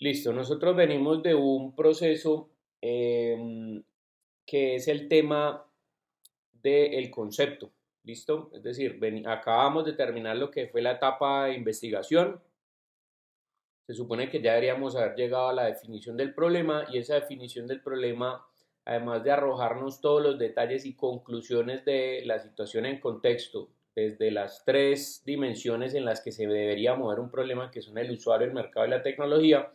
Listo, nosotros venimos de un proceso que es el tema del concepto, ¿listo? Es decir, acabamos de terminar lo que fue la etapa de investigación. Se supone que ya deberíamos haber llegado a la definición del problema y esa definición del problema, además de arrojarnos todos los detalles y conclusiones de la situación en contexto, desde las tres dimensiones en las que se debería mover un problema, que son el usuario, el mercado y la tecnología,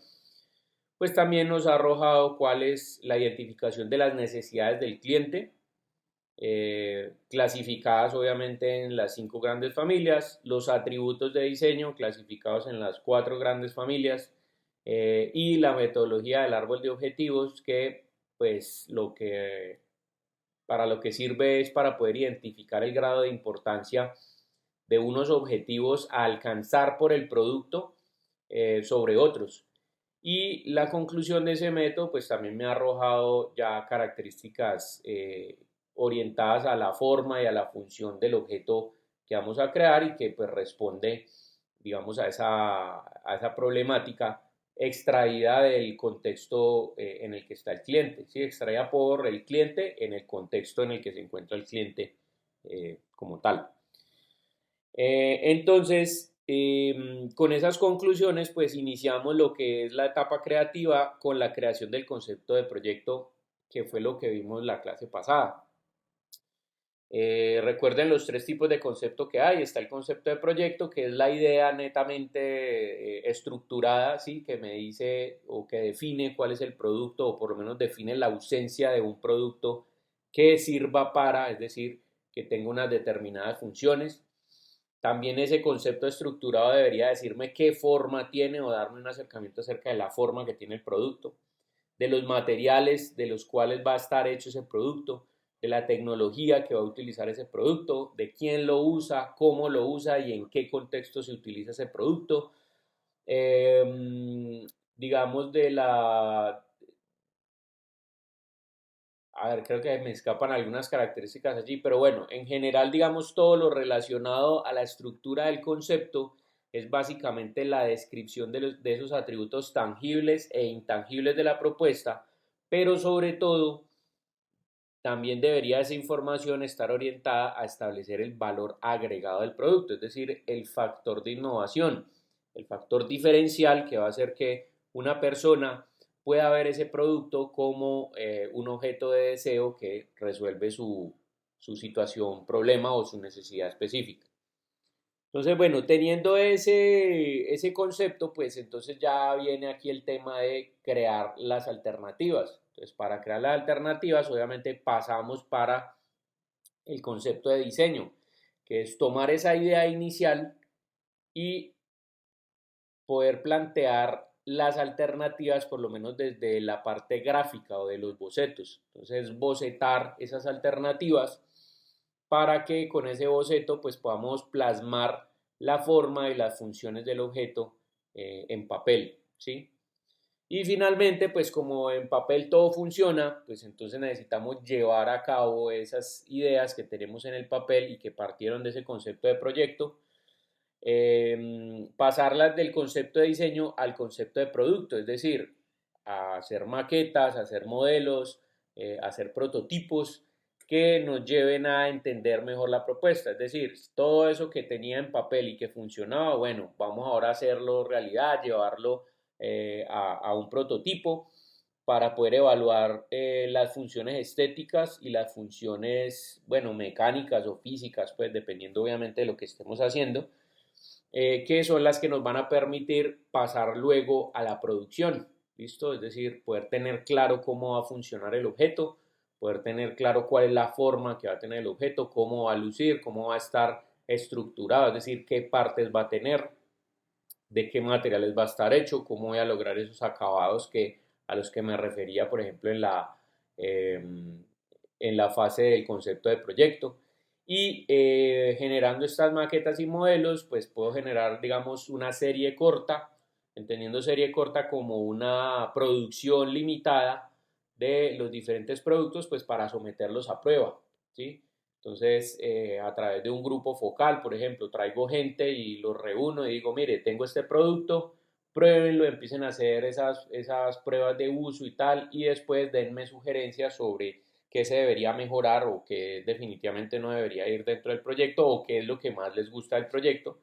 pues también nos ha arrojado cuál es la identificación de las necesidades del cliente, clasificadas obviamente en las cinco grandes familias, los atributos de diseño clasificados en las cuatro grandes familias, y la metodología del árbol de objetivos que pues para lo que sirve es para poder identificar el grado de importancia de unos objetivos a alcanzar por el producto sobre otros. Y la conclusión de ese método pues también me ha arrojado ya características orientadas a la forma y a la función del objeto que vamos a crear y que pues responde, digamos, a esa problemática extraída del contexto en el que está el cliente, ¿sí? Extraída por el cliente en el contexto en el que se encuentra el cliente como tal. Con esas conclusiones, pues iniciamos lo que es la etapa creativa con la creación del concepto de proyecto, que fue lo que vimos la clase pasada. Recuerden los tres tipos de concepto que hay. Está el concepto de proyecto, que es la idea netamente estructurada, ¿sí? Que me dice o que define cuál es el producto, o por lo menos define la ausencia de un producto que sirva para, es decir, que tenga unas determinadas funciones. También ese concepto estructurado debería decirme qué forma tiene o darme un acercamiento acerca de la forma que tiene el producto, de los materiales de los cuales va a estar hecho ese producto, de la tecnología que va a utilizar ese producto, de quién lo usa, cómo lo usa y en qué contexto se utiliza ese producto. Digamos de la... A ver, creo que me escapan algunas características allí, pero bueno, en general, digamos, todo lo relacionado a la estructura del concepto es básicamente la descripción de esos atributos tangibles e intangibles de la propuesta, pero sobre todo también debería esa información estar orientada a establecer el valor agregado del producto, es decir, el factor de innovación, el factor diferencial que va a hacer que una persona pueda ver ese producto como un objeto de deseo que resuelve su situación, problema o su necesidad específica. Entonces, bueno, teniendo ese concepto, pues entonces ya viene aquí el tema de crear las alternativas. Entonces, para crear las alternativas, obviamente pasamos para el concepto de diseño, que es tomar esa idea inicial y poder plantear las alternativas, por lo menos desde la parte gráfica o de los bocetos. Entonces, bocetar esas alternativas para que con ese boceto pues podamos plasmar la forma y las funciones del objeto en papel, ¿sí? Y finalmente, pues como en papel todo funciona, pues entonces necesitamos llevar a cabo esas ideas que tenemos en el papel y que partieron de ese concepto de proyecto, pasarlas del concepto de diseño al concepto de producto, es decir, a hacer maquetas, a hacer modelos, a hacer prototipos que nos lleven a entender mejor la propuesta. Es decir, todo eso que tenía en papel y que funcionaba, bueno, vamos ahora a hacerlo realidad, llevarlo a un prototipo para poder evaluar las funciones estéticas y las funciones, bueno, mecánicas o físicas, pues dependiendo obviamente de lo que estemos haciendo, que son las que nos van a permitir pasar luego a la producción, ¿listo? Es decir, poder tener claro cómo va a funcionar el objeto, poder tener claro cuál es la forma que va a tener el objeto, cómo va a lucir, cómo va a estar estructurado, es decir, qué partes va a tener, de qué materiales va a estar hecho, cómo voy a lograr esos acabados a los que me refería, por ejemplo, en la fase del concepto de proyecto. Y generando estas maquetas y modelos, pues puedo generar, digamos, una serie corta, entendiendo serie corta como una producción limitada de los diferentes productos, pues para someterlos a prueba, ¿sí? Entonces, a través de un grupo focal, por ejemplo, traigo gente y los reúno y digo, mire, tengo este producto, pruébenlo, empiecen a hacer esas pruebas de uso y tal, y después denme sugerencias sobre qué se debería mejorar o qué definitivamente no debería ir dentro del proyecto o qué es lo que más les gusta del proyecto,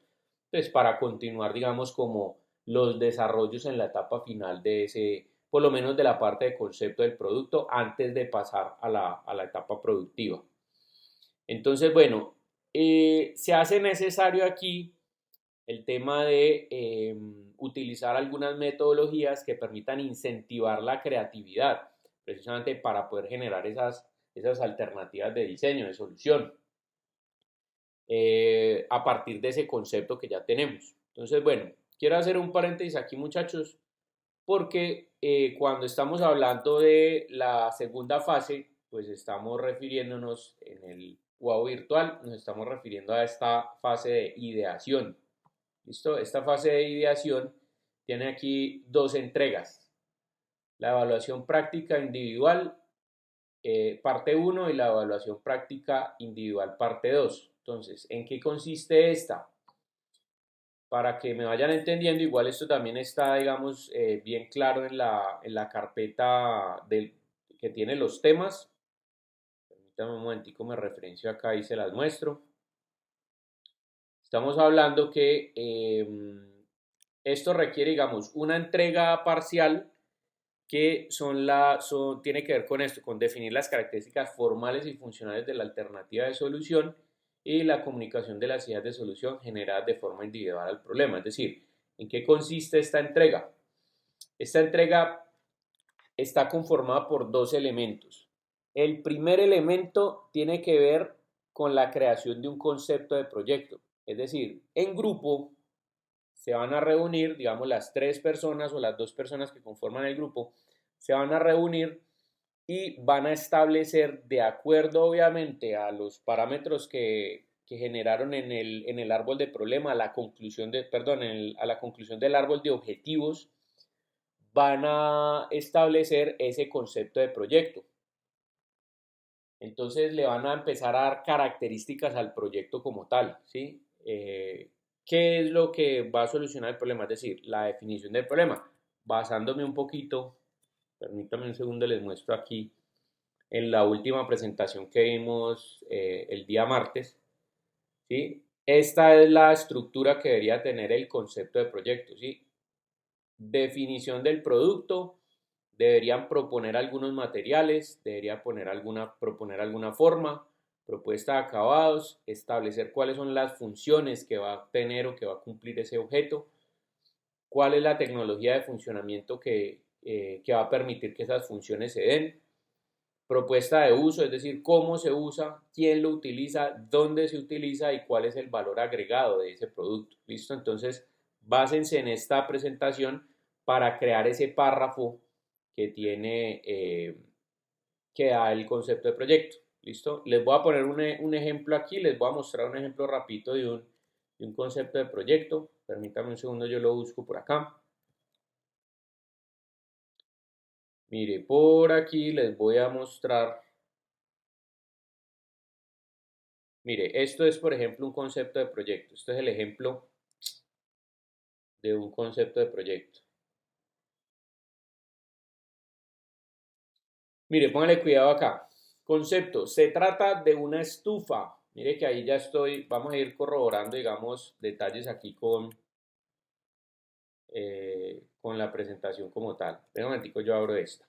pues para continuar, digamos, como los desarrollos en la etapa final de ese, por lo menos de la parte de concepto del producto, antes de pasar a la etapa productiva. Entonces, bueno, se hace necesario aquí el tema de utilizar algunas metodologías que permitan incentivar la creatividad, precisamente para poder generar esas alternativas de diseño, de solución, a partir de ese concepto que ya tenemos. Entonces, bueno, quiero hacer un paréntesis aquí, muchachos, porque cuando estamos hablando de la segunda fase, pues estamos refiriéndonos en el UAU virtual, nos estamos refiriendo a esta fase de ideación. ¿Listo? Esta fase de ideación tiene aquí dos entregas. La evaluación práctica individual, parte 1, y la evaluación práctica individual, parte 2. Entonces, ¿en qué consiste esta? Para que me vayan entendiendo, igual esto también está, digamos, bien claro en la carpeta que tiene los temas. Permítanme un momentico, me referencio acá y se las muestro. Estamos hablando que esto requiere, digamos, una entrega parcial que tiene que ver con esto, con definir las características formales y funcionales de la alternativa de solución y la comunicación de las ideas de solución generadas de forma individual al problema. Es decir, ¿en qué consiste esta entrega? Esta entrega está conformada por dos elementos. El primer elemento tiene que ver con la creación de un concepto de proyecto. Es decir, en grupo se van a reunir, digamos, las 3 personas o las 2 personas que conforman el grupo, se van a reunir y van a establecer, de acuerdo obviamente a los parámetros que generaron en el árbol de problema, a la conclusión a la conclusión del árbol de objetivos, van a establecer ese concepto de proyecto. Entonces le van a empezar a dar características al proyecto como tal, ¿sí? ¿Qué es lo que va a solucionar el problema? Es decir, la definición del problema. Basándome un poquito, permítame un segundo, les muestro aquí en la última presentación que vimos el día martes, ¿sí? Esta es la estructura que debería tener el concepto de proyecto, ¿sí? Definición del producto, deberían proponer algunos materiales, debería proponer alguna forma, propuesta de acabados, establecer cuáles son las funciones que va a tener o que va a cumplir ese objeto, cuál es la tecnología de funcionamiento que va a permitir que esas funciones se den, propuesta de uso, es decir, cómo se usa, quién lo utiliza, dónde se utiliza y cuál es el valor agregado de ese producto. ¿Listo? Entonces, básense en esta presentación para crear ese párrafo que tiene, que da el concepto de proyecto. ¿Listo? Les voy a poner un ejemplo aquí, les voy a mostrar un ejemplo rapidito de un concepto de proyecto. Permítanme un segundo, yo lo busco por acá. Mire, por aquí les voy a mostrar. Mire, esto es, por ejemplo, un concepto de proyecto. Esto es el ejemplo de un concepto de proyecto. Mire, póngale cuidado acá. Concepto, se trata de una estufa. Mire que ahí ya vamos a ir corroborando, digamos, detalles aquí con la presentación como tal. Un momentico, yo abro esta.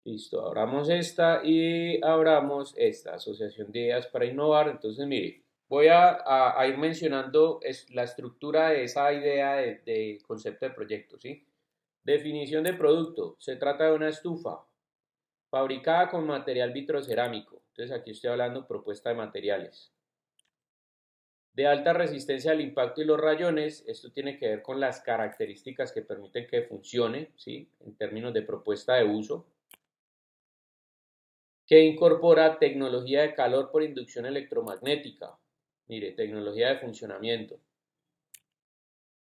Listo, abramos esta y abramos esta, Asociación de Ideas para Innovar. Entonces, mire, voy a ir mencionando la estructura de esa idea de concepto de proyecto, ¿sí? Definición de producto. Se trata de una estufa fabricada con material vitrocerámico. Entonces, aquí estoy hablando propuesta de materiales. De alta resistencia al impacto y los rayones. Esto tiene que ver con las características que permiten que funcione, ¿sí? En términos de propuesta de uso, que incorpora tecnología de calor por inducción electromagnética. Mire, tecnología de funcionamiento.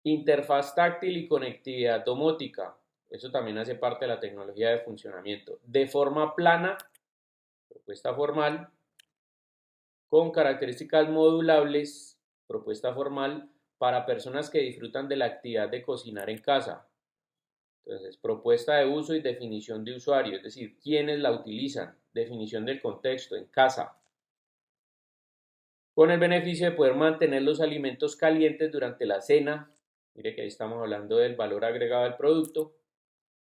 Interfaz táctil y conectividad domótica. Eso también hace parte de la tecnología de funcionamiento. De forma plana, propuesta formal, con características modulables, propuesta formal, para personas que disfrutan de la actividad de cocinar en casa. Entonces, propuesta de uso y definición de usuario, es decir, quiénes la utilizan, definición del contexto, en casa, con el beneficio de poder mantener los alimentos calientes durante la cena. Mire que ahí estamos hablando del valor agregado del producto,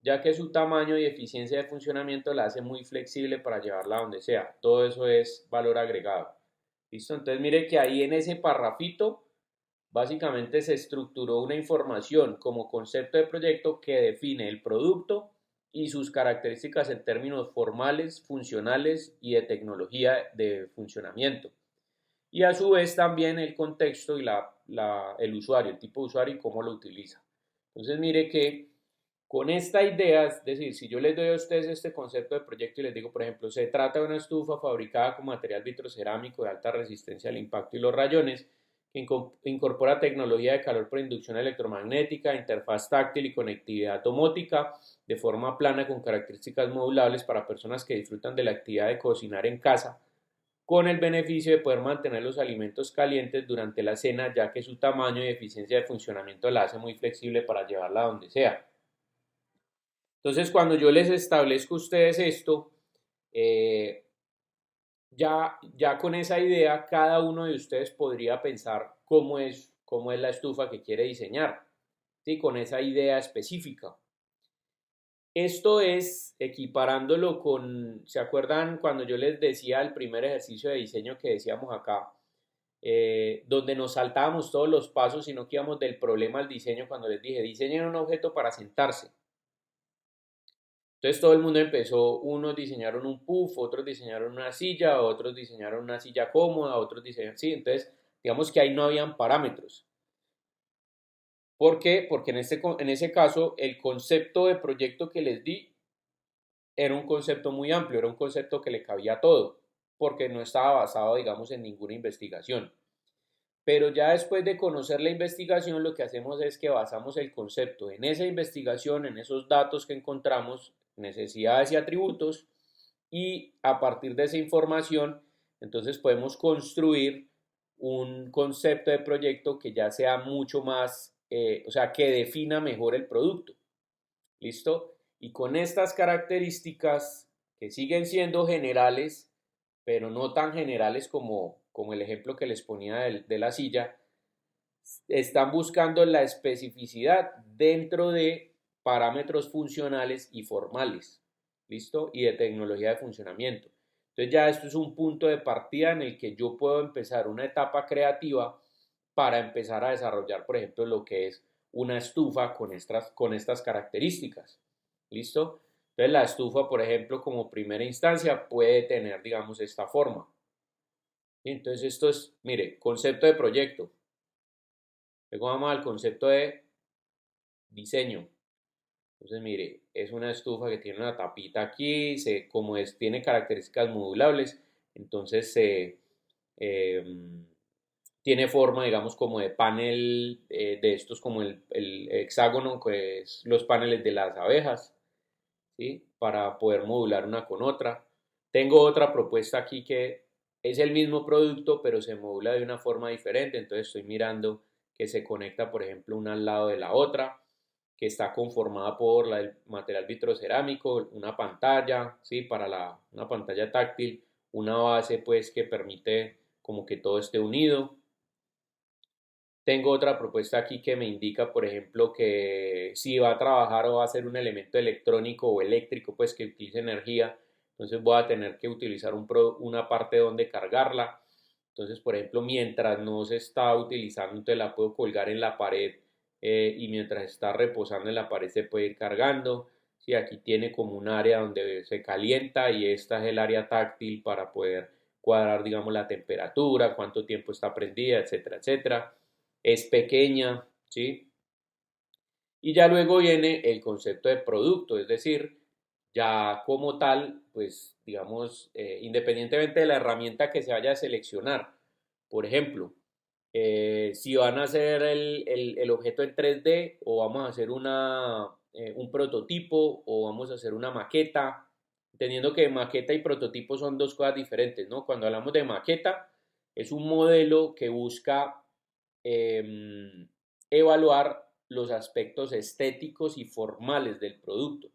ya que su tamaño y eficiencia de funcionamiento la hace muy flexible para llevarla a donde sea. Todo eso es valor agregado. ¿Listo? Entonces mire que ahí en ese parrafito básicamente se estructuró una información como concepto de proyecto que define el producto y sus características en términos formales, funcionales y de tecnología de funcionamiento. Y a su vez también el contexto y el usuario, el tipo de usuario y cómo lo utiliza. Entonces mire que con esta idea, es decir, si yo les doy a ustedes este concepto de proyecto y les digo, por ejemplo, se trata de una estufa fabricada con material vitrocerámico de alta resistencia al impacto y los rayones, que incorpora tecnología de calor por inducción electromagnética, interfaz táctil y conectividad domótica, de forma plana con características modulables para personas que disfrutan de la actividad de cocinar en casa, con el beneficio de poder mantener los alimentos calientes durante la cena, ya que su tamaño y eficiencia de funcionamiento la hace muy flexible para llevarla a donde sea. Entonces, cuando yo les establezco a ustedes esto, eh, ya con esa idea, cada uno de ustedes podría pensar cómo es la estufa que quiere diseñar, ¿sí? Con esa idea específica. Esto es equiparándolo con, ¿se acuerdan cuando yo les decía el primer ejercicio de diseño que decíamos acá? Donde nos saltábamos todos los pasos y no íbamos del problema al diseño cuando les dije, diseñen un objeto para sentarse. Entonces todo el mundo empezó, unos diseñaron un puff, otros diseñaron una silla, otros diseñaron una silla cómoda, otros diseñaron, sí, entonces digamos que ahí no habían parámetros. ¿Por qué? Porque en ese caso el concepto de proyecto que les di era un concepto muy amplio, era un concepto que le cabía a todo, porque no estaba basado, digamos, en ninguna investigación. Pero ya después de conocer la investigación, lo que hacemos es que basamos el concepto en esa investigación, en esos datos que encontramos, necesidades y atributos, y a partir de esa información, entonces podemos construir un concepto de proyecto que ya sea mucho más, o sea, que defina mejor el producto. ¿Listo? Y con estas características que siguen siendo generales, pero no tan generales como el ejemplo que les ponía de la silla, están buscando la especificidad dentro de parámetros funcionales y formales, ¿listo? Y de tecnología de funcionamiento. Entonces ya esto es un punto de partida en el que yo puedo empezar una etapa creativa para empezar a desarrollar, por ejemplo, lo que es una estufa con estas características, ¿listo? Entonces la estufa, por ejemplo, como primera instancia puede tener, digamos, esta forma. Entonces esto es, mire, concepto de proyecto. Luego vamos al concepto de diseño. Entonces, mire, es una estufa que tiene una tapita aquí, tiene características modulables, entonces eh, tiene forma, digamos, como de panel de estos, como el hexágono, que es los paneles de las abejas, ¿sí? Para poder modular una con otra. Tengo otra propuesta aquí que es el mismo producto, pero se modula de una forma diferente, entonces estoy mirando que se conecta, por ejemplo, una al lado de la otra, que está conformada por el material vitrocerámico, una pantalla, ¿sí? Una pantalla táctil, una base pues que permite como que todo esté unido. Tengo otra propuesta aquí que me indica, por ejemplo, que si va a trabajar o va a ser un elemento electrónico o eléctrico, pues que utilice energía, entonces voy a tener que utilizar una parte donde cargarla. Entonces, por ejemplo, mientras no se está utilizando, entonces la puedo colgar en la pared y mientras está reposando en la pared se puede ir cargando. Sí, aquí tiene como un área donde se calienta y esta es el área táctil para poder cuadrar, digamos, la temperatura, cuánto tiempo está prendida, etcétera, etcétera. Es pequeña, ¿sí? Y ya luego viene el concepto de producto, es decir, ya como tal, pues digamos, independientemente de la herramienta que se vaya a seleccionar, por ejemplo, si van a hacer el objeto en 3D o vamos a hacer un prototipo o vamos a hacer una maqueta, entendiendo que maqueta y prototipo son dos cosas diferentes, ¿no? Cuando hablamos de maqueta, es un modelo que busca evaluar los aspectos estéticos y formales del producto.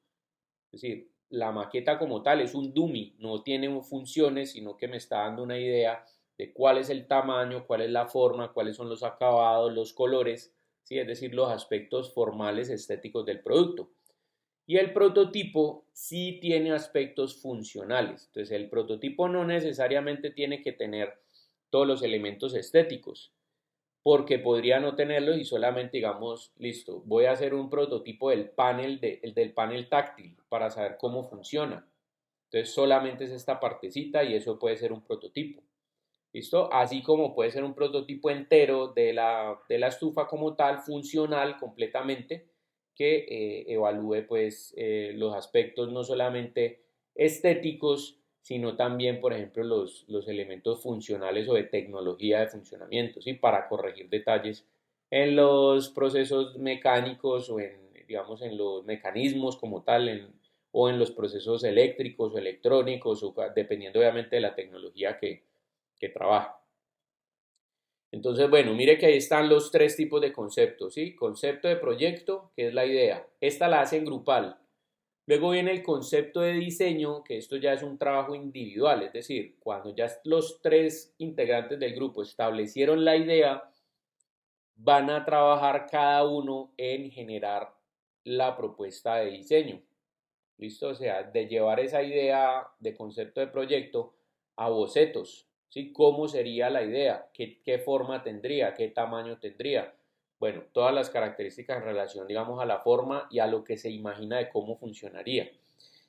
Es decir, la maqueta como tal es un dummy, no tiene funciones, sino que me está dando una idea de cuál es el tamaño, cuál es la forma, cuáles son los acabados, los colores, ¿sí? Es decir, los aspectos formales estéticos del producto. Y el prototipo sí tiene aspectos funcionales. Entonces, el prototipo no necesariamente tiene que tener todos los elementos estéticos, porque podría no tenerlos y solamente digamos, listo, voy a hacer un prototipo del panel, del panel táctil para saber cómo funciona. Entonces solamente es esta partecita y eso puede ser un prototipo. ¿Listo? Así como puede ser un prototipo entero de la estufa como tal, funcional completamente, que evalúe pues los aspectos no solamente estéticos, sino también, por ejemplo, los elementos funcionales o de tecnología de funcionamiento, ¿sí? Para corregir detalles en los procesos mecánicos o en, digamos, en los mecanismos como tal, o en los procesos eléctricos o electrónicos, o dependiendo obviamente de la tecnología que trabaja. Entonces, bueno, mire que ahí están los tres tipos de conceptos, ¿sí? Concepto de proyecto, que es la idea. Esta la hace en grupal. Luego viene el concepto de diseño, que esto ya es un trabajo individual, es decir, cuando ya los tres integrantes del grupo establecieron la idea, van a trabajar cada uno en generar la propuesta de diseño. ¿Listo? O sea, de llevar esa idea de concepto de proyecto a bocetos, ¿sí? ¿Cómo sería la idea? ¿Qué forma tendría? ¿Qué tamaño tendría? Bueno, todas las características en relación, digamos, a la forma y a lo que se imagina de cómo funcionaría.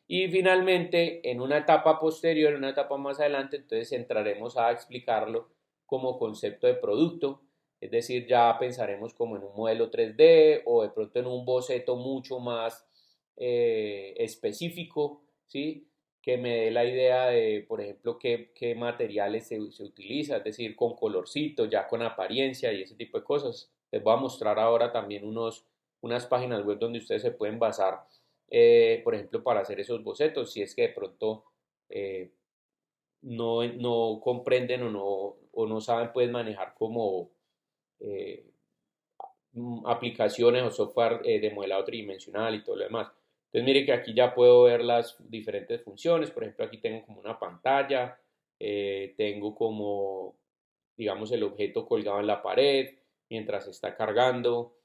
Y finalmente, en una etapa posterior, en una etapa más adelante, entonces entraremos a explicarlo como concepto de producto, es decir, ya pensaremos como en un modelo 3D o de pronto en un boceto mucho más específico, ¿sí? Que me dé la idea de, por ejemplo, qué materiales se utiliza, es decir, con colorcito, ya con apariencia y ese tipo de cosas. Les voy a mostrar ahora también unas páginas web donde ustedes se pueden basar, por ejemplo, para hacer esos bocetos, si es que de pronto no comprenden o no saben pues manejar como eh, aplicaciones o software de modelado tridimensional y todo lo demás. Entonces mire que aquí ya puedo ver las diferentes funciones, por ejemplo aquí tengo como una pantalla, tengo como digamos el objeto colgado en la pared mientras está cargando,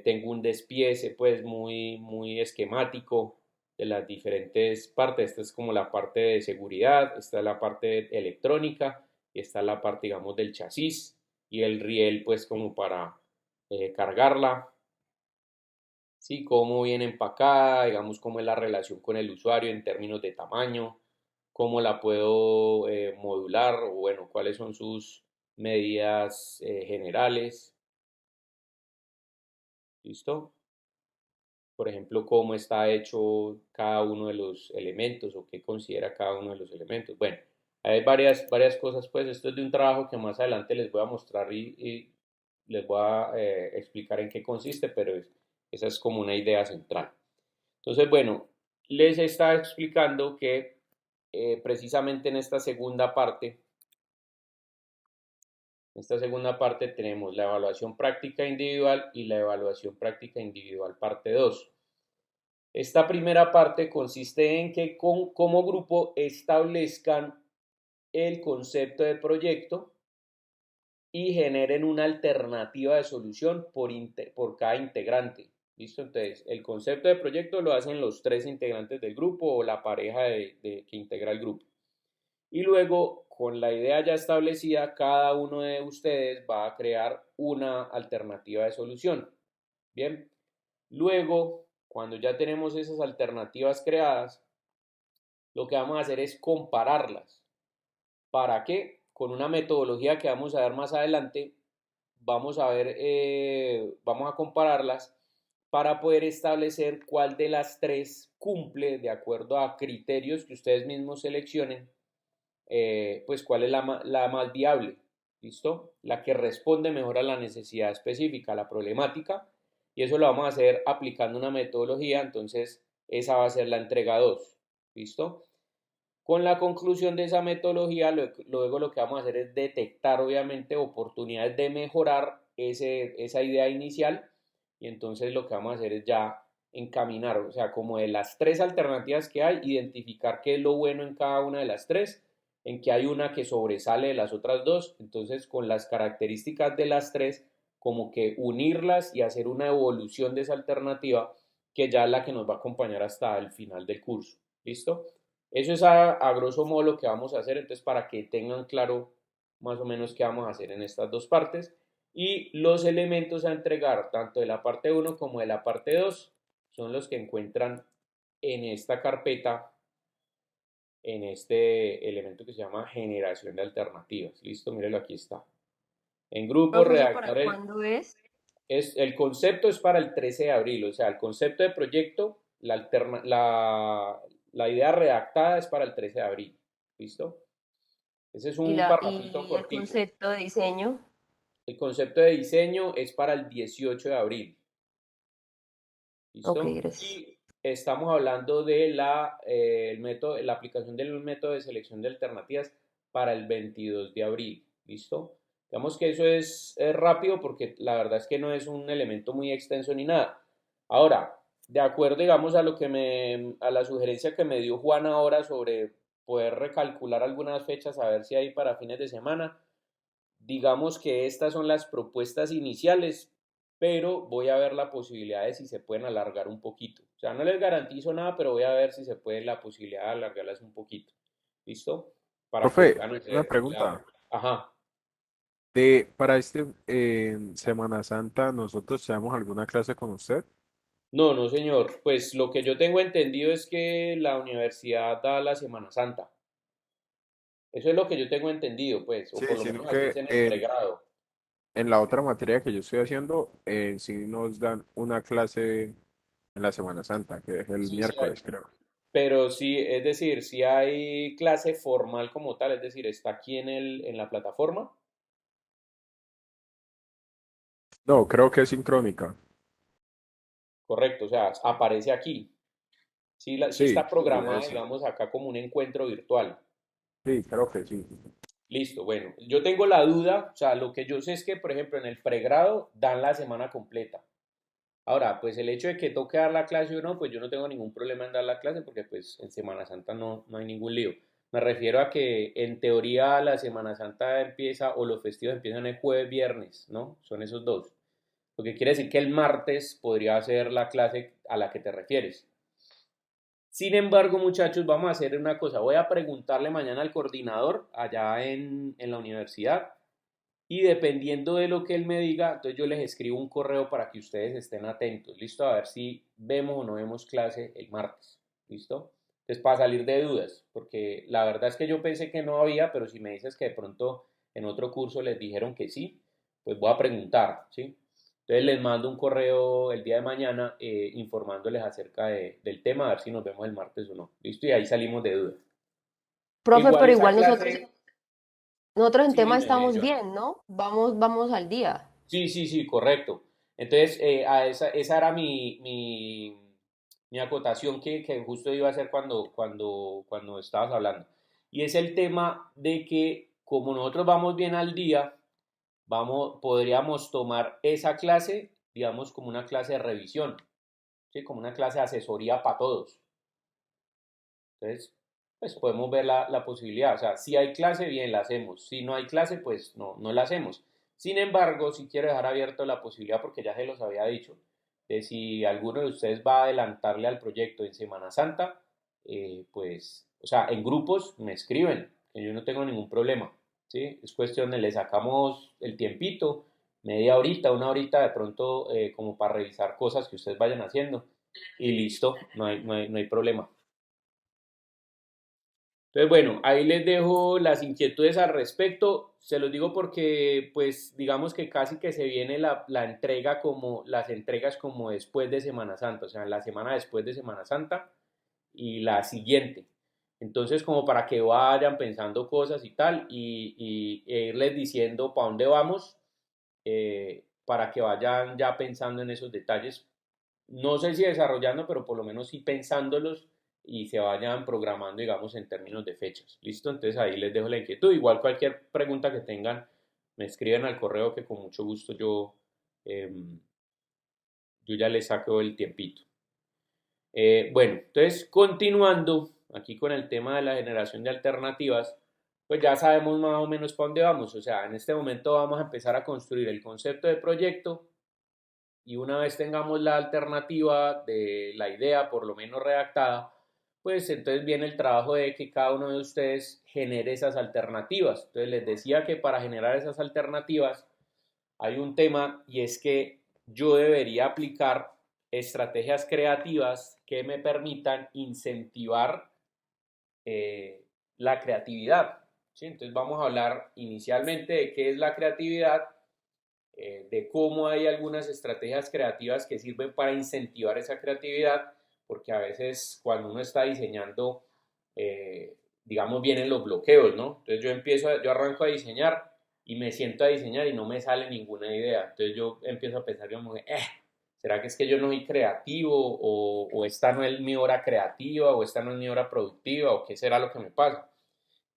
tengo un despiece pues muy esquemático de las diferentes partes. Esta es como la parte de seguridad, esta es la parte electrónica y esta es la parte digamos del chasis y el riel pues como para cargarla, ¿sí? Cómo viene empacada, digamos, cómo es la relación con el usuario en términos de tamaño, cómo la puedo modular, o bueno, cuáles son sus medidas generales, ¿listo? Por ejemplo, cómo está hecho cada uno de los elementos o qué considera cada uno de los elementos. Bueno, hay varias cosas, pues esto es de un trabajo que más adelante les voy a mostrar y les voy a explicar en qué consiste, pero esa es como una idea central. Entonces, bueno, les estaba explicando que precisamente en esta segunda parte tenemos la evaluación práctica individual y la evaluación práctica individual parte 2. Esta primera parte consiste en que como grupo establezcan el concepto de proyecto y generen una alternativa de solución por cada integrante. ¿Listo? Entonces, el concepto de proyecto lo hacen los tres integrantes del grupo o la pareja que integra el grupo. Y luego, con la idea ya establecida, cada uno de ustedes va a crear una alternativa de solución. Bien, luego, cuando ya tenemos esas alternativas creadas, lo que vamos a hacer es compararlas. ¿Para qué? Con una metodología que vamos a ver más adelante, vamos a compararlas para poder establecer cuál de las tres cumple de acuerdo a criterios que ustedes mismos seleccionen, pues cuál es la más viable, ¿listo? La que responde mejor a la necesidad específica, a la problemática, y eso lo vamos a hacer aplicando una metodología, entonces esa va a ser la entrega 2. ¿Listo? Con la conclusión de esa metodología, luego lo que vamos a hacer es detectar obviamente oportunidades de mejorar esa idea inicial y entonces lo que vamos a hacer es ya encaminar, o sea, como de las 3 alternativas que hay, identificar qué es lo bueno en cada una de las 3, en que hay una que sobresale de las otras 2, entonces con las características de las 3, como que unirlas y hacer una evolución de esa alternativa que ya es la que nos va a acompañar hasta el final del curso. ¿Listo? Eso es a grosso modo lo que vamos a hacer, entonces para que tengan claro más o menos qué vamos a hacer en estas 2 partes. Y los elementos a entregar, tanto de la parte 1 como de la parte 2, son los que encuentran en esta carpeta, en este elemento que se llama generación de alternativas. Listo, mírelo, aquí está. En grupo, Profe, ¿eso para redactar cuándo es? el concepto es para el 13 de abril, o sea, el concepto de proyecto, la idea redactada es para el 13 de abril. ¿Listo? Ese es un parrafito Y el cortico. concepto de diseño. El concepto de diseño es para el 18 de abril. Ok, ¿Listo? gracias. Y estamos hablando de el método, la aplicación del método de selección de alternativas para el 22 de abril. ¿Listo? Digamos que eso es rápido porque la verdad es que no es un elemento muy extenso ni nada. Ahora, de acuerdo, digamos, a la sugerencia que me dio Juan ahora sobre poder recalcular algunas fechas a ver si hay para fines de semana, digamos que estas son las propuestas iniciales, pero voy a ver la posibilidad de si se pueden alargar un poquito. O sea, no les garantizo nada, pero voy a ver si se puede la posibilidad de alargarlas un poquito. ¿Listo? Para que Profe, puedan una hacer pregunta. Ajá. Para este Semana Santa, ¿nosotros tenemos alguna clase con usted? No, no, señor. Pues lo que yo tengo entendido es que la universidad da la Semana Santa. Eso es lo que yo tengo entendido, pues, o Sí, por lo sino menos así es que en el pregrado. en la otra materia que yo estoy haciendo, sí nos dan una clase en la Semana Santa, que es el Sí, sí, miércoles, creo. pero sí, es decir, si hay clase formal como tal, es decir, está aquí en la plataforma, No, creo que es sincrónica. correcto, o sea, aparece aquí. Sí, sí Sí, está sí, programada, esa. digamos, acá como un encuentro virtual. Sí, creo que sí. Listo, bueno, yo tengo la duda, o sea, lo que yo sé es que, por ejemplo, en el pregrado dan la semana completa. Ahora, pues el hecho de que toque dar la clase o no, pues yo no tengo ningún problema en dar la clase porque pues en Semana Santa no hay ningún lío. Me refiero a que en teoría la Semana Santa empieza o los festivos empiezan el jueves, viernes, ¿no? Son esos dos. Lo que quiere decir que el martes podría ser la clase a la que te refieres. Sin embargo, muchachos, vamos a hacer una cosa. Voy a preguntarle mañana al coordinador allá en la universidad y dependiendo de lo que él me diga, entonces yo les escribo un correo para que ustedes estén atentos. ¿Listo? A ver si vemos o no vemos clase el martes. ¿Listo? Entonces, para salir de dudas, porque la verdad es que yo pensé que no había, pero si me dices que de pronto en otro curso les dijeron que sí, pues voy a preguntar, ¿sí? Entonces les mando un correo el día de mañana informándoles acerca del tema, a ver si nos vemos el martes o no. ¿Listo? Y ahí salimos de dudas. Profe, Igual pero esa igual nosotros, clase, nosotros en sí, tema dime, estamos John. bien, ¿no? Vamos al día. Sí, sí, sí, correcto. Entonces, esa era mi acotación que justo iba a hacer cuando estabas hablando. Y es el tema de que como nosotros vamos bien al día, podríamos tomar esa clase, digamos, como una clase de revisión, ¿sí? Como una clase de asesoría para todos. Entonces, pues podemos ver la posibilidad. O sea, si hay clase, bien, la hacemos. Si no hay clase, pues no la hacemos. Sin embargo, si quiero dejar abierto la posibilidad, porque ya se los había dicho, de si alguno de ustedes va a adelantarle al proyecto en Semana Santa, pues, o sea, en grupos me escriben, que yo no tengo ningún problema, ¿sí? Es cuestión de le sacamos el tiempito, media horita, una horita de pronto, como para revisar cosas que ustedes vayan haciendo, y listo, no hay problema. Entonces, bueno, ahí les dejo las inquietudes al respecto. Se los digo porque, pues, digamos que casi que se viene la entrega como, las entregas como después de Semana Santa, o sea, la semana después de Semana Santa y la siguiente. Entonces, como para que vayan pensando cosas y tal, e irles diciendo para dónde vamos, para que vayan ya pensando en esos detalles. No sé si desarrollando, pero por lo menos sí pensándolos y se vayan programando, digamos, en términos de fechas. ¿Listo? Entonces ahí les dejo la inquietud. Igual cualquier pregunta que tengan, me escriben al correo que con mucho gusto yo ya les saco el tiempito. Bueno, entonces continuando aquí con el tema de la generación de alternativas, pues ya sabemos más o menos para dónde vamos. O sea, en este momento vamos a empezar a construir el concepto de proyecto y una vez tengamos la alternativa de la idea, por lo menos redactada, pues entonces viene el trabajo de que cada uno de ustedes genere esas alternativas. Entonces les decía que para generar esas alternativas hay un tema y es que yo debería aplicar estrategias creativas que me permitan incentivar la creatividad. ¿Sí? Entonces vamos a hablar inicialmente de qué es la creatividad, de cómo hay algunas estrategias creativas que sirven para incentivar esa creatividad, porque a veces cuando uno está diseñando, digamos, vienen los bloqueos, ¿no? Entonces yo arranco a diseñar y me siento a diseñar y no me sale ninguna idea. Entonces yo empiezo a pensar como, ¿será que es que yo no soy creativo o esta no es mi hora creativa o esta no es mi hora productiva o qué será lo que me pasa?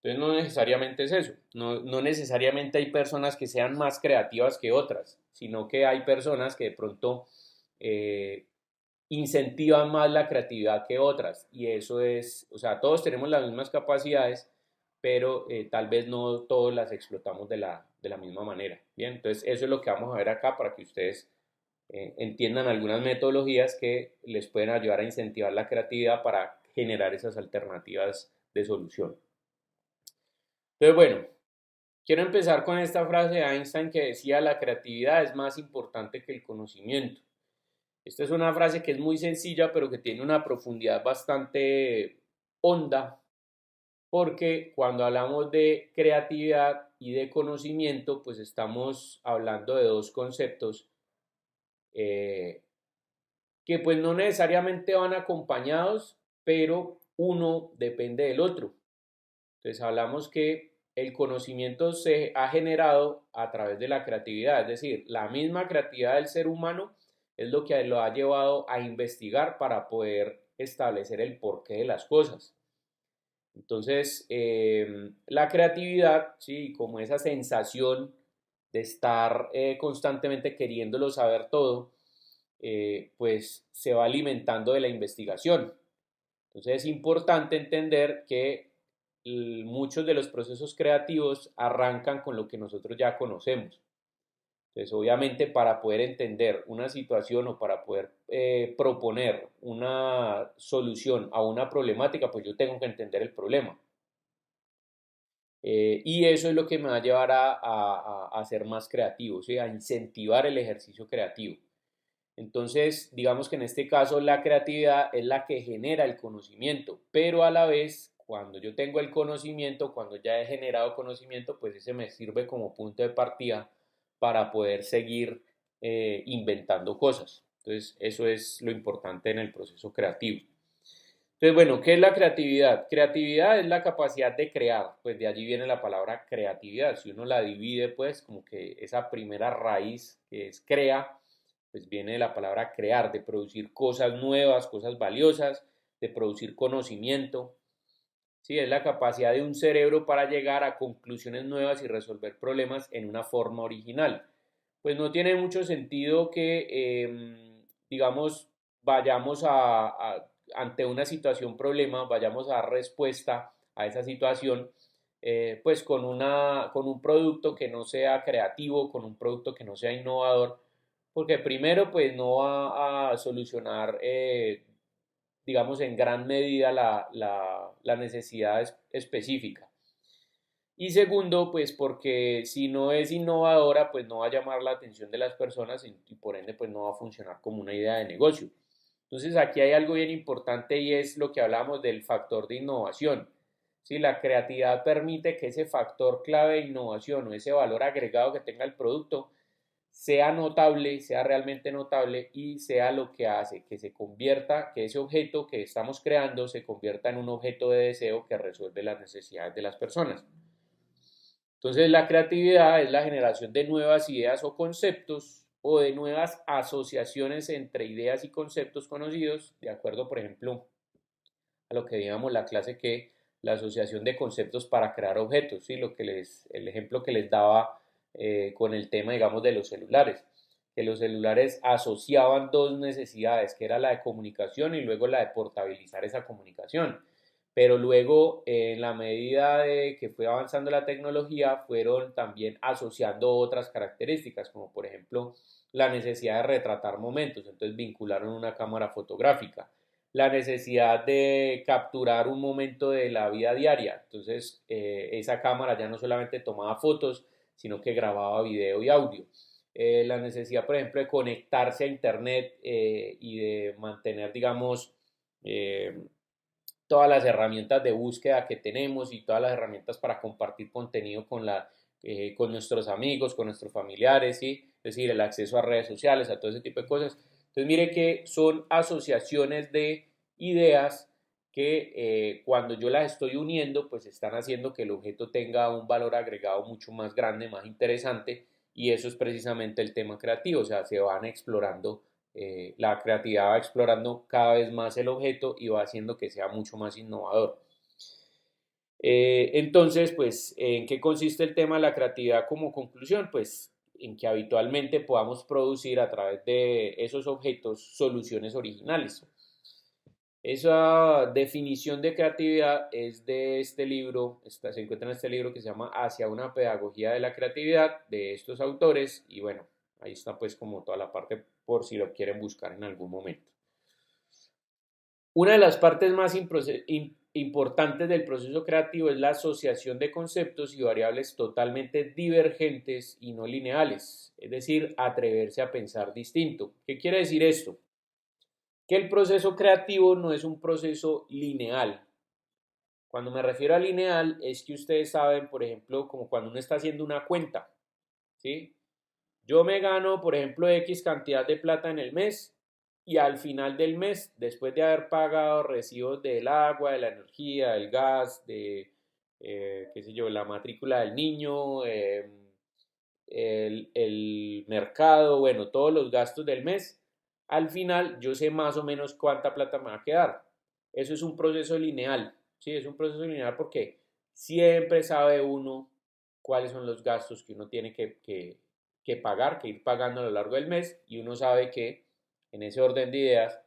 Entonces no necesariamente es eso, no necesariamente hay personas que sean más creativas que otras, sino que hay personas que de pronto eh, incentivan más la creatividad que otras y eso es, o sea, todos tenemos las mismas capacidades, pero tal vez no todos las explotamos de la misma manera. Bien, entonces eso es lo que vamos a ver acá para que ustedes entiendan algunas metodologías que les pueden ayudar a incentivar la creatividad para generar esas alternativas de solución. Entonces, bueno, quiero empezar con esta frase de Einstein que decía, la creatividad es más importante que el conocimiento. Esta es una frase que es muy sencilla, pero que tiene una profundidad bastante honda, porque cuando hablamos de creatividad y de conocimiento, pues estamos hablando de dos conceptos eh, que pues no necesariamente van acompañados, pero uno depende del otro. Entonces hablamos que el conocimiento se ha generado a través de la creatividad, es decir, la misma creatividad del ser humano es lo que lo ha llevado a investigar para poder establecer el porqué de las cosas. Entonces, la creatividad, sí, como esa sensación de estar constantemente queriéndolo saber todo, pues se va alimentando de la investigación. Entonces es importante entender que muchos de los procesos creativos arrancan con lo que nosotros ya conocemos. Entonces, obviamente, para poder entender una situación o para poder proponer una solución a una problemática, pues yo tengo que entender el problema. Y eso es lo que me va a llevar a ser más creativo, ¿sí? A incentivar el ejercicio creativo. Entonces, digamos que en este caso la creatividad es la que genera el conocimiento, pero a la vez, cuando yo tengo el conocimiento, cuando ya he generado conocimiento, pues ese me sirve como punto de partida para poder seguir inventando cosas. Entonces, eso es lo importante en el proceso creativo. Entonces, bueno, ¿qué es la creatividad? Creatividad es la capacidad de crear, pues de allí viene la palabra creatividad. Si uno la divide, pues como que esa primera raíz que es crea, pues viene de la palabra crear, de producir cosas nuevas, cosas valiosas, de producir conocimiento. Sí, es la capacidad de un cerebro para llegar a conclusiones nuevas y resolver problemas en una forma original. Pues no tiene mucho sentido que, digamos, vayamos ante una situación problema, vayamos a dar respuesta a esa situación, pues con un producto que no sea creativo, con un producto que no sea innovador, porque primero, pues no va a solucionar, digamos, en gran medida la necesidad específica. Y segundo, pues porque si no es innovadora, pues no va a llamar la atención de las personas y por ende, pues no va a funcionar como una idea de negocio. Entonces aquí hay algo bien importante y es lo que hablamos del factor de innovación. Si la creatividad permite que ese factor clave de innovación o ese valor agregado que tenga el producto sea notable, sea realmente notable y sea lo que hace que se convierta, que ese objeto que estamos creando se convierta en un objeto de deseo que resuelve las necesidades de las personas. Entonces la creatividad es la generación de nuevas ideas o conceptos o de nuevas asociaciones entre ideas y conceptos conocidos, de acuerdo, por ejemplo, a lo que digamos la clase que la asociación de conceptos para crear objetos, ¿sí? El ejemplo que les daba con el tema, digamos, de los celulares, que los celulares asociaban dos necesidades, que era la de comunicación y luego la de portabilizar esa comunicación. Pero luego, en la medida de que fue avanzando la tecnología, fueron también asociando otras características, como por ejemplo la necesidad de retratar momentos, entonces vincularon una cámara fotográfica, la necesidad de capturar un momento de la vida diaria. Entonces, esa cámara ya no solamente tomaba fotos, sino que grababa video y audio. La necesidad, por ejemplo, de conectarse a Internet y de mantener, digamos, eh, todas las herramientas de búsqueda que tenemos y todas las herramientas para compartir contenido con nuestros amigos, con nuestros familiares, ¿sí? Es decir, el acceso a redes sociales, a todo ese tipo de cosas. Entonces, mire que son asociaciones de ideas que cuando yo las estoy uniendo, pues están haciendo que el objeto tenga un valor agregado mucho más grande, más interesante, y eso es precisamente el tema creativo, o sea, se van explorando la creatividad va explorando cada vez más el objeto y va haciendo que sea mucho más innovador. Entonces, pues, ¿en qué consiste el tema de la creatividad como conclusión? Pues en que habitualmente podamos producir a través de esos objetos soluciones originales. Esa definición de creatividad es de este libro, se encuentra en este libro que se llama Hacia una pedagogía de la creatividad de estos autores y bueno, ahí está pues como toda la parte por si lo quieren buscar en algún momento. Una de las partes más importantes del proceso creativo es la asociación de conceptos y variables totalmente divergentes y no lineales, es decir, atreverse a pensar distinto. ¿Qué quiere decir esto? Que el proceso creativo no es un proceso lineal. Cuando me refiero a lineal es que ustedes saben, por ejemplo, como cuando uno está haciendo una cuenta, ¿sí? Yo me gano, por ejemplo, X cantidad de plata en el mes y al final del mes, después de haber pagado recibos del agua, de la energía, del gas, de, qué sé yo, la matrícula del niño, el mercado, bueno, todos los gastos del mes, al final yo sé más o menos cuánta plata me va a quedar. Eso es un proceso lineal, ¿sí? Es un proceso lineal porque siempre sabe uno cuáles son los gastos que uno tiene que pagar, que ir pagando a lo largo del mes y uno sabe que en ese orden de ideas,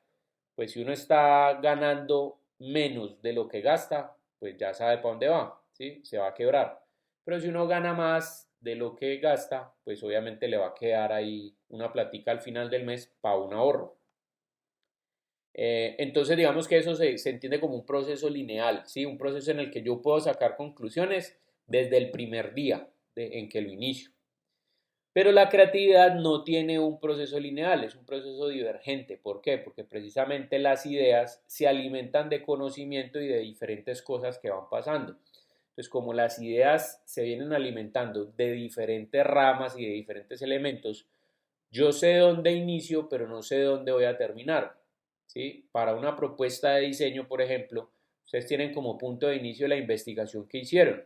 pues si uno está ganando menos de lo que gasta, pues ya sabe para dónde va, ¿sí? Se va a quebrar. Pero si uno gana más de lo que gasta, pues obviamente le va a quedar ahí una platica al final del mes para un ahorro. Entonces digamos que eso se entiende como un proceso lineal, ¿sí? Un proceso en el que yo puedo sacar conclusiones desde el primer día en que lo inicio. Pero la creatividad no tiene un proceso lineal, es un proceso divergente. ¿Por qué? Porque precisamente las ideas se alimentan de conocimiento y de diferentes cosas que van pasando. Entonces, como las ideas se vienen alimentando de diferentes ramas y de diferentes elementos, yo sé dónde inicio, pero no sé dónde voy a terminar. ¿Sí? Para una propuesta de diseño, por ejemplo, ustedes tienen como punto de inicio la investigación que hicieron.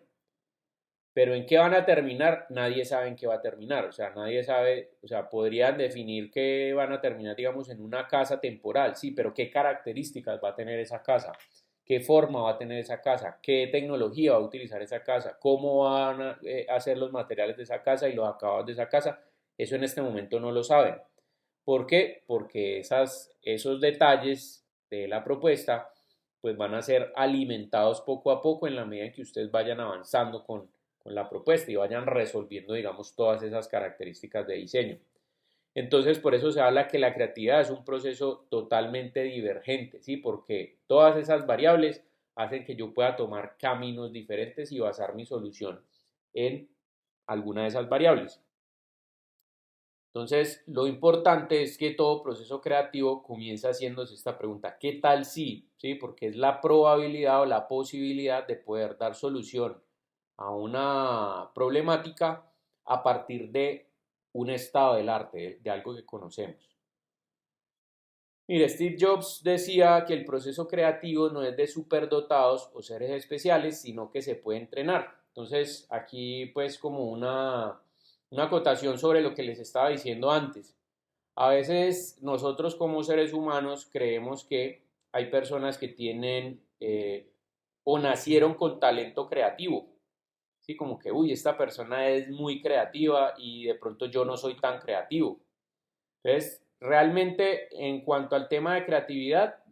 Pero en qué van a terminar, nadie sabe en qué va a terminar. O sea, nadie sabe, o sea, podrían definir que van a terminar, digamos, en una casa temporal, sí, pero qué características va a tener esa casa, qué forma va a tener esa casa, qué tecnología va a utilizar esa casa, cómo van a hacer los materiales de esa casa y los acabados de esa casa. Eso en este momento no lo saben. ¿Por qué? Porque esos detalles de la propuesta pues van a ser alimentados poco a poco en la medida en que ustedes vayan avanzando con la propuesta y vayan resolviendo, digamos, todas esas características de diseño. Entonces, por eso se habla que la creatividad es un proceso totalmente divergente, ¿sí? Porque todas esas variables hacen que yo pueda tomar caminos diferentes y basar mi solución en alguna de esas variables. Entonces, lo importante es que todo proceso creativo comienza haciéndose esta pregunta, ¿qué tal si? ¿Sí? Porque es la probabilidad o la posibilidad de poder dar solución a una problemática a partir de un estado del arte, de algo que conocemos. Mire, Steve Jobs decía que el proceso creativo no es de superdotados o seres especiales, sino que se puede entrenar. Entonces, aquí pues como una acotación sobre lo que les estaba diciendo antes. A veces nosotros como seres humanos creemos que hay personas que tienen o nacieron con talento creativo. Sí, como que, uy, esta persona es muy creativa y de pronto yo no soy tan creativo. Entonces, realmente en cuanto al tema de creatividad,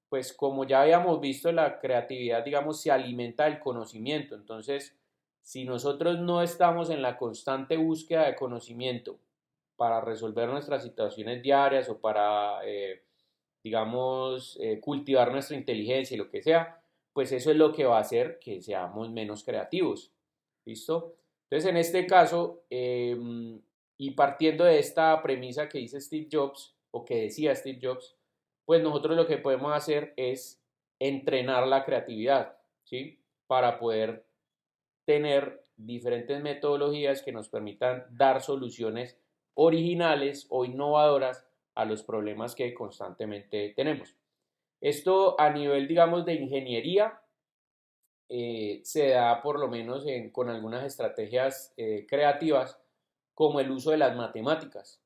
pues como ya habíamos visto, la creatividad, digamos, se alimenta del conocimiento. Entonces, si nosotros no estamos en la constante búsqueda de conocimiento para resolver nuestras situaciones diarias o para, digamos, cultivar nuestra inteligencia y lo que sea, pues eso es lo que va a hacer que seamos menos creativos. ¿Listo? Entonces, en este caso, y partiendo de esta premisa que dice Steve Jobs, o que decía Steve Jobs, pues nosotros lo que podemos hacer es entrenar la creatividad, ¿sí? Para poder tener diferentes metodologías que nos permitan dar soluciones originales o innovadoras a los problemas que constantemente tenemos. Esto a nivel, digamos, de ingeniería se da por lo menos con algunas estrategias creativas como el uso de las matemáticas.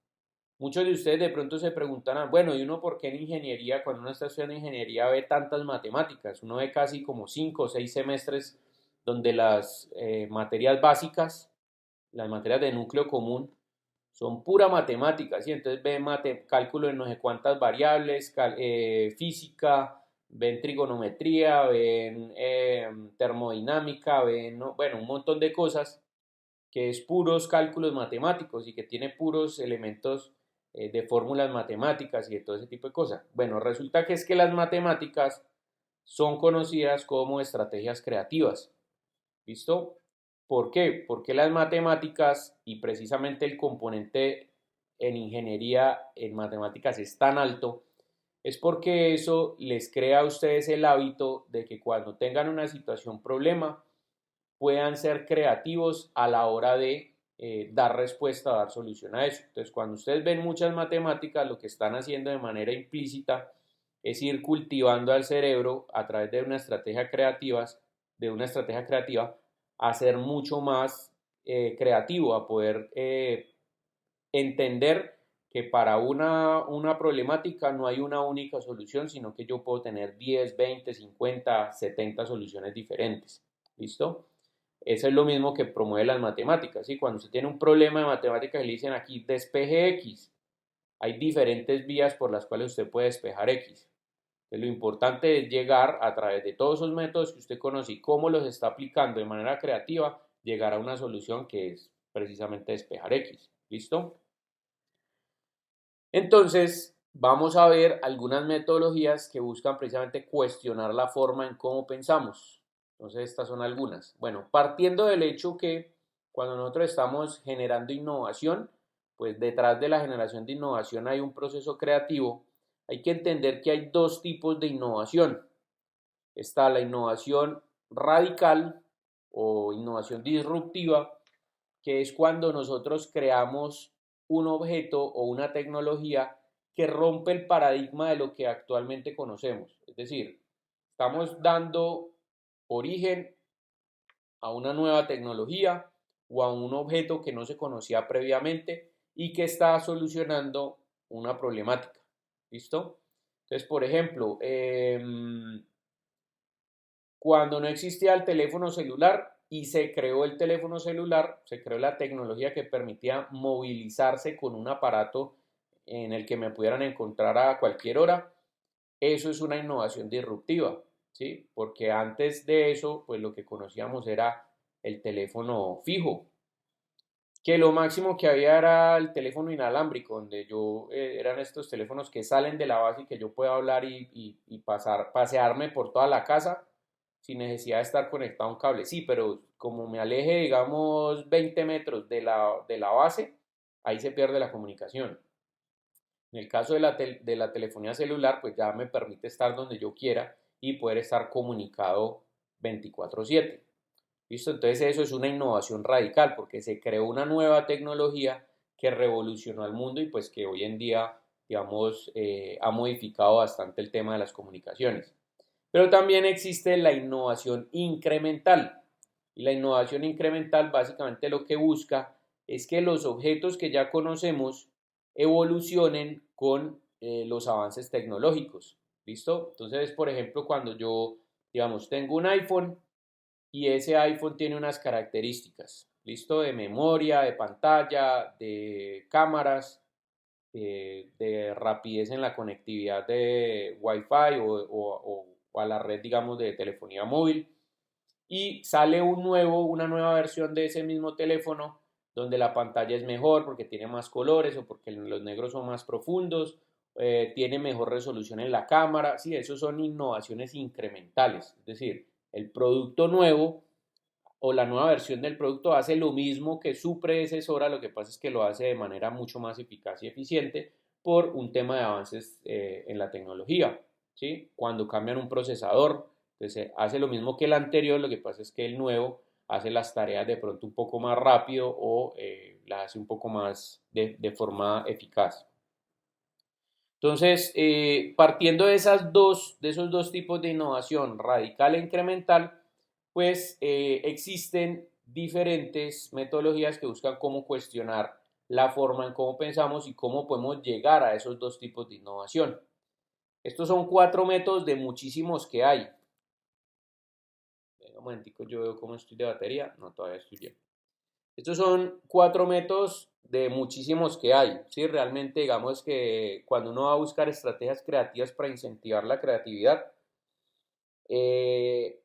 Muchos de ustedes de pronto se preguntarán, bueno, ¿y uno por qué en ingeniería, cuando uno está estudiando ingeniería, ve tantas matemáticas? Uno ve casi como 5 o 6 semestres donde las materias básicas, las materias de núcleo común, son pura matemática, ¿sí? Entonces ven cálculo de no sé cuántas variables, física, ven trigonometría, ven termodinámica, ven, ¿no? Bueno, un montón de cosas que es puros cálculos matemáticos y que tiene puros elementos de fórmulas matemáticas y de todo ese tipo de cosas. Bueno, resulta que es que las matemáticas son conocidas como estrategias creativas. ¿Listo? ¿Por qué? Porque las matemáticas y precisamente el componente en ingeniería en matemáticas es tan alto, es porque eso les crea a ustedes el hábito de que cuando tengan una situación problema puedan ser creativos a la hora de dar respuesta, dar solución a eso. Entonces, cuando ustedes ven muchas matemáticas, lo que están haciendo de manera implícita es ir cultivando al cerebro a través de una estrategia creativa, a ser mucho más creativo, a poder entender que para una problemática no hay una única solución, sino que yo puedo tener 10, 20, 50, 70 soluciones diferentes. ¿Listo? Eso es lo mismo que promueve las matemáticas, ¿sí? Cuando usted tiene un problema de matemáticas y le dicen aquí despeje X, hay diferentes vías por las cuales usted puede despejar X. Entonces, lo importante es llegar a través de todos esos métodos que usted conoce y cómo los está aplicando de manera creativa, llegar a una solución que es precisamente despejar X. ¿Listo? Entonces, vamos a ver algunas metodologías que buscan precisamente cuestionar la forma en cómo pensamos. Entonces, estas son algunas. Bueno, partiendo del hecho que cuando nosotros estamos generando innovación, pues detrás de la generación de innovación hay un proceso creativo. Hay que entender que hay dos tipos de innovación. Está la innovación radical o innovación disruptiva, que es cuando nosotros creamos un objeto o una tecnología que rompe el paradigma de lo que actualmente conocemos. Es decir, estamos dando origen a una nueva tecnología o a un objeto que no se conocía previamente y que está solucionando una problemática. ¿Listo? Entonces, por ejemplo, cuando no existía el teléfono celular y se creó el teléfono celular, se creó la tecnología que permitía movilizarse con un aparato en el que me pudieran encontrar a cualquier hora. Eso es una innovación disruptiva, ¿sí? Porque antes de eso, pues lo que conocíamos era el teléfono fijo, que lo máximo que había era el teléfono inalámbrico, donde eran estos teléfonos que salen de la base y que yo puedo hablar y pasearme por toda la casa sin necesidad de estar conectado a un cable. Sí, pero como me aleje, digamos, 20 metros de la base, ahí se pierde la comunicación. En el caso de la telefonía celular, pues ya me permite estar donde yo quiera y poder estar comunicado 24/7. ¿Listo? Entonces eso es una innovación radical porque se creó una nueva tecnología que revolucionó al mundo y pues que hoy en día, digamos, ha modificado bastante el tema de las comunicaciones. Pero también existe la innovación incremental. Y la innovación incremental básicamente lo que busca es que los objetos que ya conocemos evolucionen con los avances tecnológicos. ¿Listo? Entonces, por ejemplo, cuando yo, digamos, tengo un iPhone y ese iPhone tiene unas características, ¿listo? De memoria, de pantalla, de cámaras, de rapidez en la conectividad de Wi-Fi o a la red, digamos, de telefonía móvil. Y sale una nueva versión de ese mismo teléfono donde la pantalla es mejor porque tiene más colores o porque los negros son más profundos, tiene mejor resolución en la cámara. Sí, eso son innovaciones incrementales. Es decir, el producto nuevo o la nueva versión del producto hace lo mismo que su predecesora, lo que pasa es que lo hace de manera mucho más eficaz y eficiente por un tema de avances en la tecnología. ¿Sí? Cuando cambian un procesador, entonces hace lo mismo que el anterior, lo que pasa es que el nuevo hace las tareas de pronto un poco más rápido o las hace un poco más de forma eficaz. Entonces, partiendo de esos dos tipos de innovación, radical e incremental, pues existen diferentes metodologías que buscan cómo cuestionar la forma en cómo pensamos y cómo podemos llegar a esos dos tipos de innovación. Estos son 4 métodos de muchísimos que hay. Un momentico, yo veo cómo estoy de batería. No, todavía estoy bien. Estos son 4 métodos de muchísimos que hay, ¿sí? Realmente digamos que cuando uno va a buscar estrategias creativas para incentivar la creatividad, eh,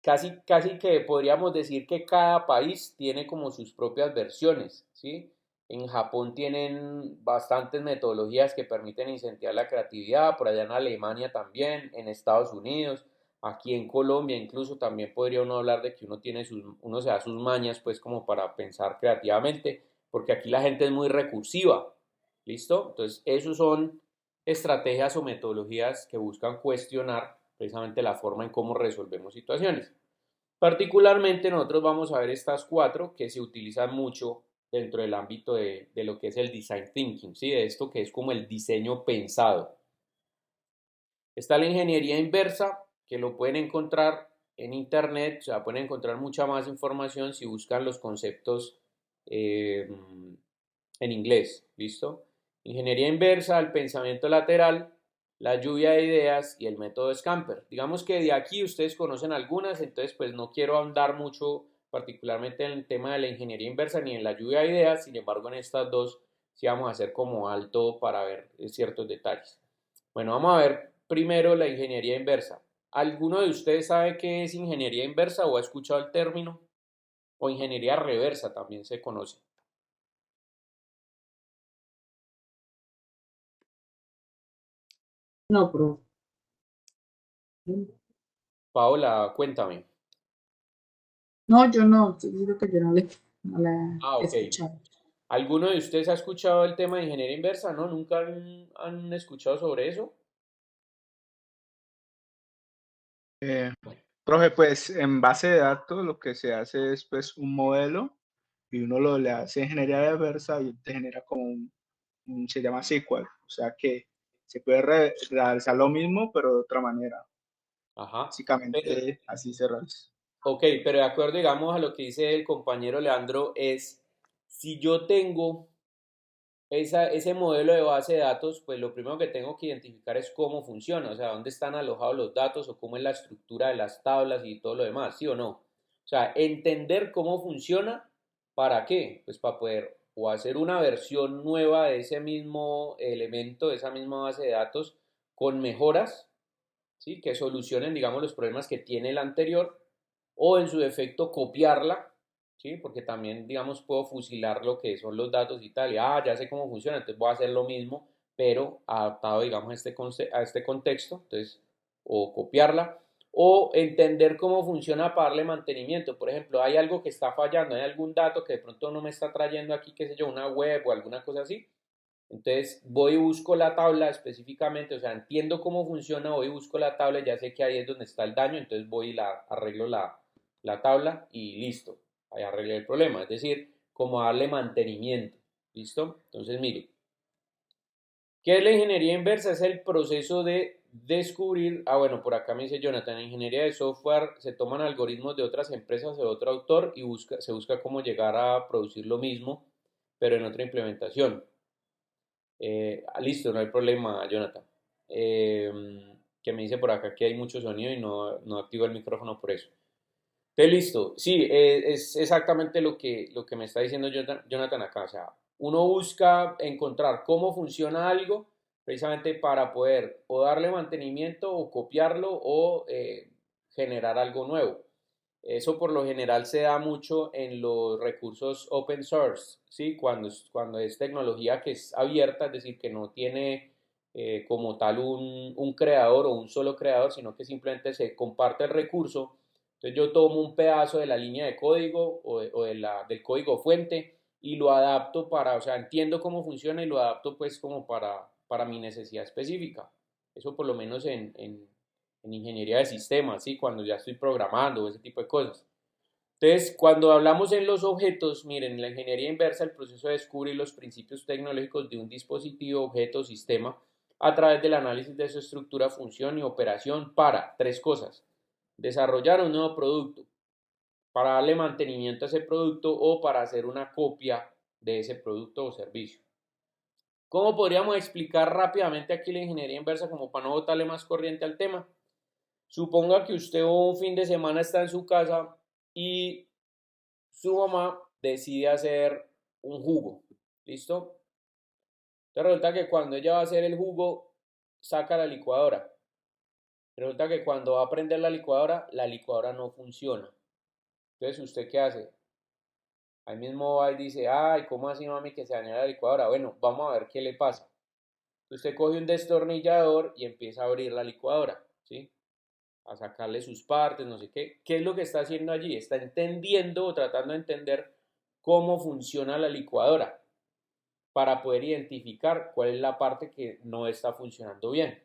casi que podríamos decir que cada país tiene como sus propias versiones, ¿sí? En Japón tienen bastantes metodologías que permiten incentivar la creatividad, por allá en Alemania también, en Estados Unidos, aquí en Colombia incluso también podría uno hablar de que uno se da sus mañas pues como para pensar creativamente, porque aquí la gente es muy recursiva, ¿listo? Entonces, esos son estrategias o metodologías que buscan cuestionar precisamente la forma en cómo resolvemos situaciones. Particularmente nosotros vamos a ver estas 4 que se utilizan mucho dentro del ámbito de lo que es el design thinking, ¿sí? De esto que es como el diseño pensado. Está la ingeniería inversa, que lo pueden encontrar en internet, o sea, pueden encontrar mucha más información si buscan los conceptos en inglés, ¿listo? Ingeniería inversa, el pensamiento lateral, la lluvia de ideas y el método Scamper. Digamos que de aquí ustedes conocen algunas, entonces pues no quiero ahondar mucho particularmente en el tema de la ingeniería inversa ni en la lluvia de ideas, sin embargo en estas dos sí vamos a hacer como alto para ver ciertos detalles. Bueno, vamos a ver primero la ingeniería inversa. ¿Alguno de ustedes sabe qué es ingeniería inversa o ha escuchado el término? O ingeniería reversa también se conoce. No, pero Paola, cuéntame. no, yo no, estoy diciendo que yo no la Ah, he ok. escuchado. ¿Alguno de ustedes ha escuchado el tema de ingeniería inversa? ¿No? ¿Nunca han escuchado sobre eso? Eh, Profe, pues en base de datos lo que se hace es pues un modelo y uno lo le hace ingeniería reversa y te genera como se llama SQL, o sea que se puede realizar lo mismo pero de otra manera. Ajá. Pero, Básicamente así se realiza. ok, pero de acuerdo, digamos, a lo que dice el compañero Leandro, es si yo tengo ese modelo de base de datos, pues lo primero que tengo que identificar es cómo funciona, o sea, dónde están alojados los datos o cómo es la estructura de las tablas y todo lo demás, ¿sí o no? O sea, entender cómo funciona, ¿para qué? Pues para poder o hacer una versión nueva de ese mismo elemento, de esa misma base de datos, con mejoras, ¿sí? Que solucionen, digamos, los problemas que tiene el anterior, o en su defecto copiarla, ¿sí? Porque también, digamos, puedo fusilar lo que son los datos y tal, y ya sé cómo funciona, entonces voy a hacer lo mismo, pero adaptado, digamos, a este contexto, entonces, o copiarla, o entender cómo funciona para darle mantenimiento. Por ejemplo, hay algo que está fallando, hay algún dato que de pronto no me está trayendo aquí, qué sé yo, una web o alguna cosa así, entonces voy y busco la tabla específicamente, o sea, entiendo cómo funciona, voy y busco la tabla, ya sé que ahí es donde está el daño, entonces voy y arreglo la tabla y listo, ahí arreglé el problema, es decir, como darle mantenimiento, ¿listo? Entonces, mire, ¿qué es la ingeniería inversa? Es el proceso de descubrir, bueno, por acá me dice Jonathan, en ingeniería de software se toman algoritmos de otras empresas o de otro autor y se busca cómo llegar a producir lo mismo pero en otra implementación. Listo, no hay problema, Jonathan. Que me dice por acá que hay mucho sonido y no activo el micrófono por eso. Entonces, listo. Sí, es exactamente lo que me está diciendo Jonathan acá. O sea, uno busca encontrar cómo funciona algo precisamente para poder o darle mantenimiento o copiarlo o generar algo nuevo. Eso por lo general se da mucho en los recursos open source, ¿sí? Cuando es tecnología que es abierta, es decir, que no tiene como tal un creador o un solo creador, sino que simplemente se comparte el recurso. Entonces yo tomo un pedazo de la línea de código del código fuente y lo adapto o sea, entiendo cómo funciona y lo adapto pues como para mi necesidad específica. Eso por lo menos en ingeniería de sistemas, ¿sí? Cuando ya estoy programando o ese tipo de cosas. Entonces, cuando hablamos en los objetos, miren, en la ingeniería inversa el proceso de descubrir los principios tecnológicos de un dispositivo, objeto o sistema a través del análisis de su estructura, función y operación para tres cosas. Desarrollar un nuevo producto, para darle mantenimiento a ese producto o para hacer una copia de ese producto o servicio. ¿Cómo podríamos explicar rápidamente aquí la ingeniería inversa como para no botarle más corriente al tema? Suponga que usted un fin de semana está en su casa y su mamá decide hacer un jugo. ¿Listo? Entonces resulta que cuando ella va a hacer el jugo, saca la licuadora. Resulta que cuando va a prender la licuadora no funciona. Entonces, ¿usted qué hace? Ahí mismo va y dice, ay, ¿cómo así, mami, que se dañó la licuadora? Bueno, vamos a ver qué le pasa. Usted coge un destornillador y empieza a abrir la licuadora, ¿sí? A sacarle sus partes, no sé qué. ¿Qué es lo que está haciendo allí? Está entendiendo o tratando de entender cómo funciona la licuadora para poder identificar cuál es la parte que no está funcionando bien.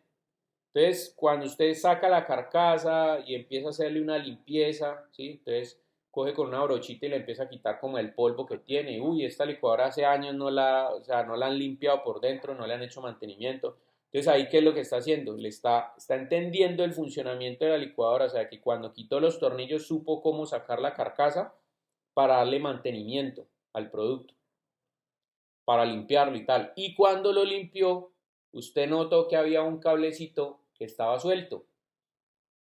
Entonces, cuando usted saca la carcasa y empieza a hacerle una limpieza, ¿sí? Entonces, coge con una brochita y le empieza a quitar como el polvo que tiene. Uy, esta licuadora hace años o sea, no la han limpiado por dentro, no le han hecho mantenimiento. Entonces, ahí, ¿qué es lo que está haciendo? Está entendiendo el funcionamiento de la licuadora, o sea, que cuando quitó los tornillos supo cómo sacar la carcasa para darle mantenimiento al producto, para limpiarlo y tal. Y cuando lo limpió, usted notó que había un cablecito que estaba suelto.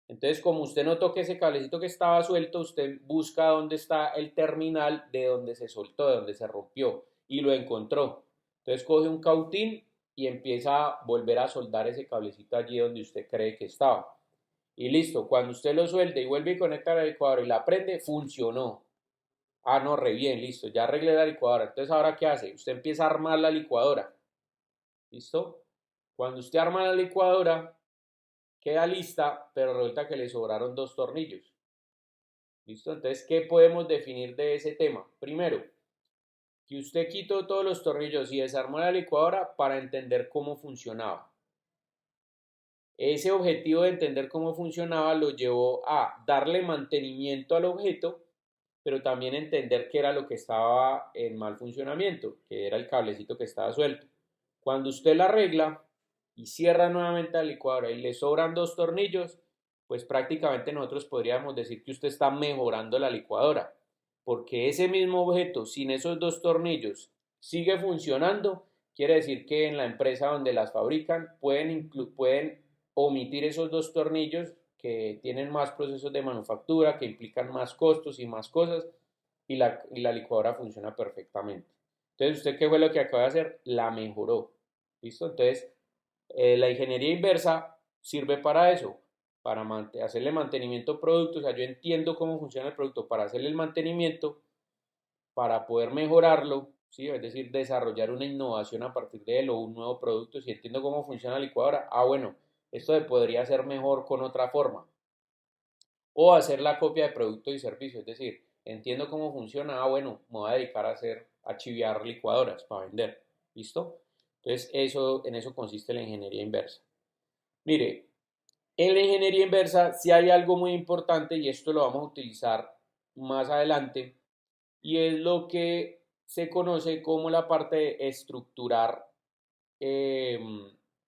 Entonces, como usted notó que ese cablecito que estaba suelto, usted busca dónde está el terminal de donde se soltó, de donde se rompió, y lo encontró. Entonces, coge un cautín y empieza a volver a soldar ese cablecito allí donde usted cree que estaba. Y listo, cuando usted lo suelta y vuelve y conecta la licuadora y la prende, funcionó. Ah, no, re bien, listo, ya arreglé la licuadora. Entonces, ¿ahora qué hace? Usted empieza a armar la licuadora. ¿Listo? Cuando usted arma la licuadora, queda lista, pero resulta que le sobraron dos tornillos. ¿Listo? Entonces, ¿qué podemos definir de ese tema? Primero, que usted quitó todos los tornillos y desarmó la licuadora para entender cómo funcionaba. Ese objetivo de entender cómo funcionaba lo llevó a darle mantenimiento al objeto, pero también entender qué era lo que estaba en mal funcionamiento, que era el cablecito que estaba suelto. Cuando usted la arregla y cierra nuevamente la licuadora y le sobran dos tornillos, pues prácticamente nosotros podríamos decir que usted está mejorando la licuadora, porque ese mismo objeto sin esos dos tornillos sigue funcionando, quiere decir que en la empresa donde las fabrican pueden omitir esos dos tornillos que tienen más procesos de manufactura, que implican más costos y más cosas, y la licuadora funciona perfectamente. Entonces, ¿usted qué fue lo que acaba de hacer? La mejoró. ¿Listo? Entonces, la ingeniería inversa sirve para eso, para hacerle mantenimiento a productos. O sea, yo entiendo cómo funciona el producto para hacerle el mantenimiento, para poder mejorarlo, ¿sí? Es decir, desarrollar una innovación a partir de él o un nuevo producto. Si entiendo cómo funciona la licuadora, bueno, esto se podría hacer mejor con otra forma. O hacer la copia de producto y servicio, es decir, entiendo cómo funciona, bueno, me voy a dedicar a chiviar licuadoras para vender, ¿listo? Entonces, en eso consiste la ingeniería inversa. Mire, en la ingeniería inversa sí hay algo muy importante y esto lo vamos a utilizar más adelante y es lo que se conoce como la parte de estructurar eh,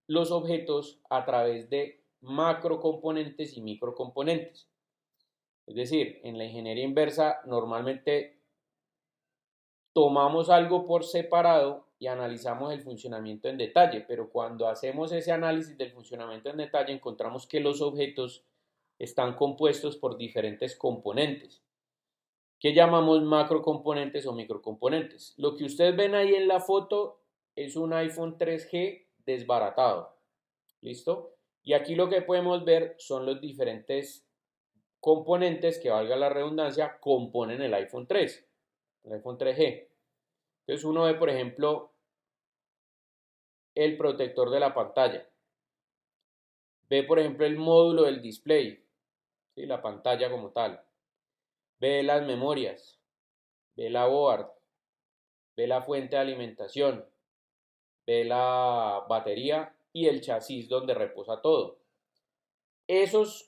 los objetos a través de macrocomponentes y microcomponentes. Es decir, en la ingeniería inversa normalmente tomamos algo por separado y analizamos el funcionamiento en detalle, pero cuando hacemos ese análisis del funcionamiento en detalle encontramos que los objetos están compuestos por diferentes componentes, que llamamos macrocomponentes o microcomponentes. Lo que ustedes ven ahí en la foto es un iPhone 3G desbaratado, ¿listo? Y aquí lo que podemos ver son los diferentes componentes que, valga la redundancia, componen el iPhone 3, el iPhone 3G. Entonces uno ve, por ejemplo, el protector de la pantalla. Ve, por ejemplo, el módulo del display, ¿sí? La pantalla como tal. Ve las memorias, ve la board, ve la fuente de alimentación, ve la batería y el chasis donde reposa todo.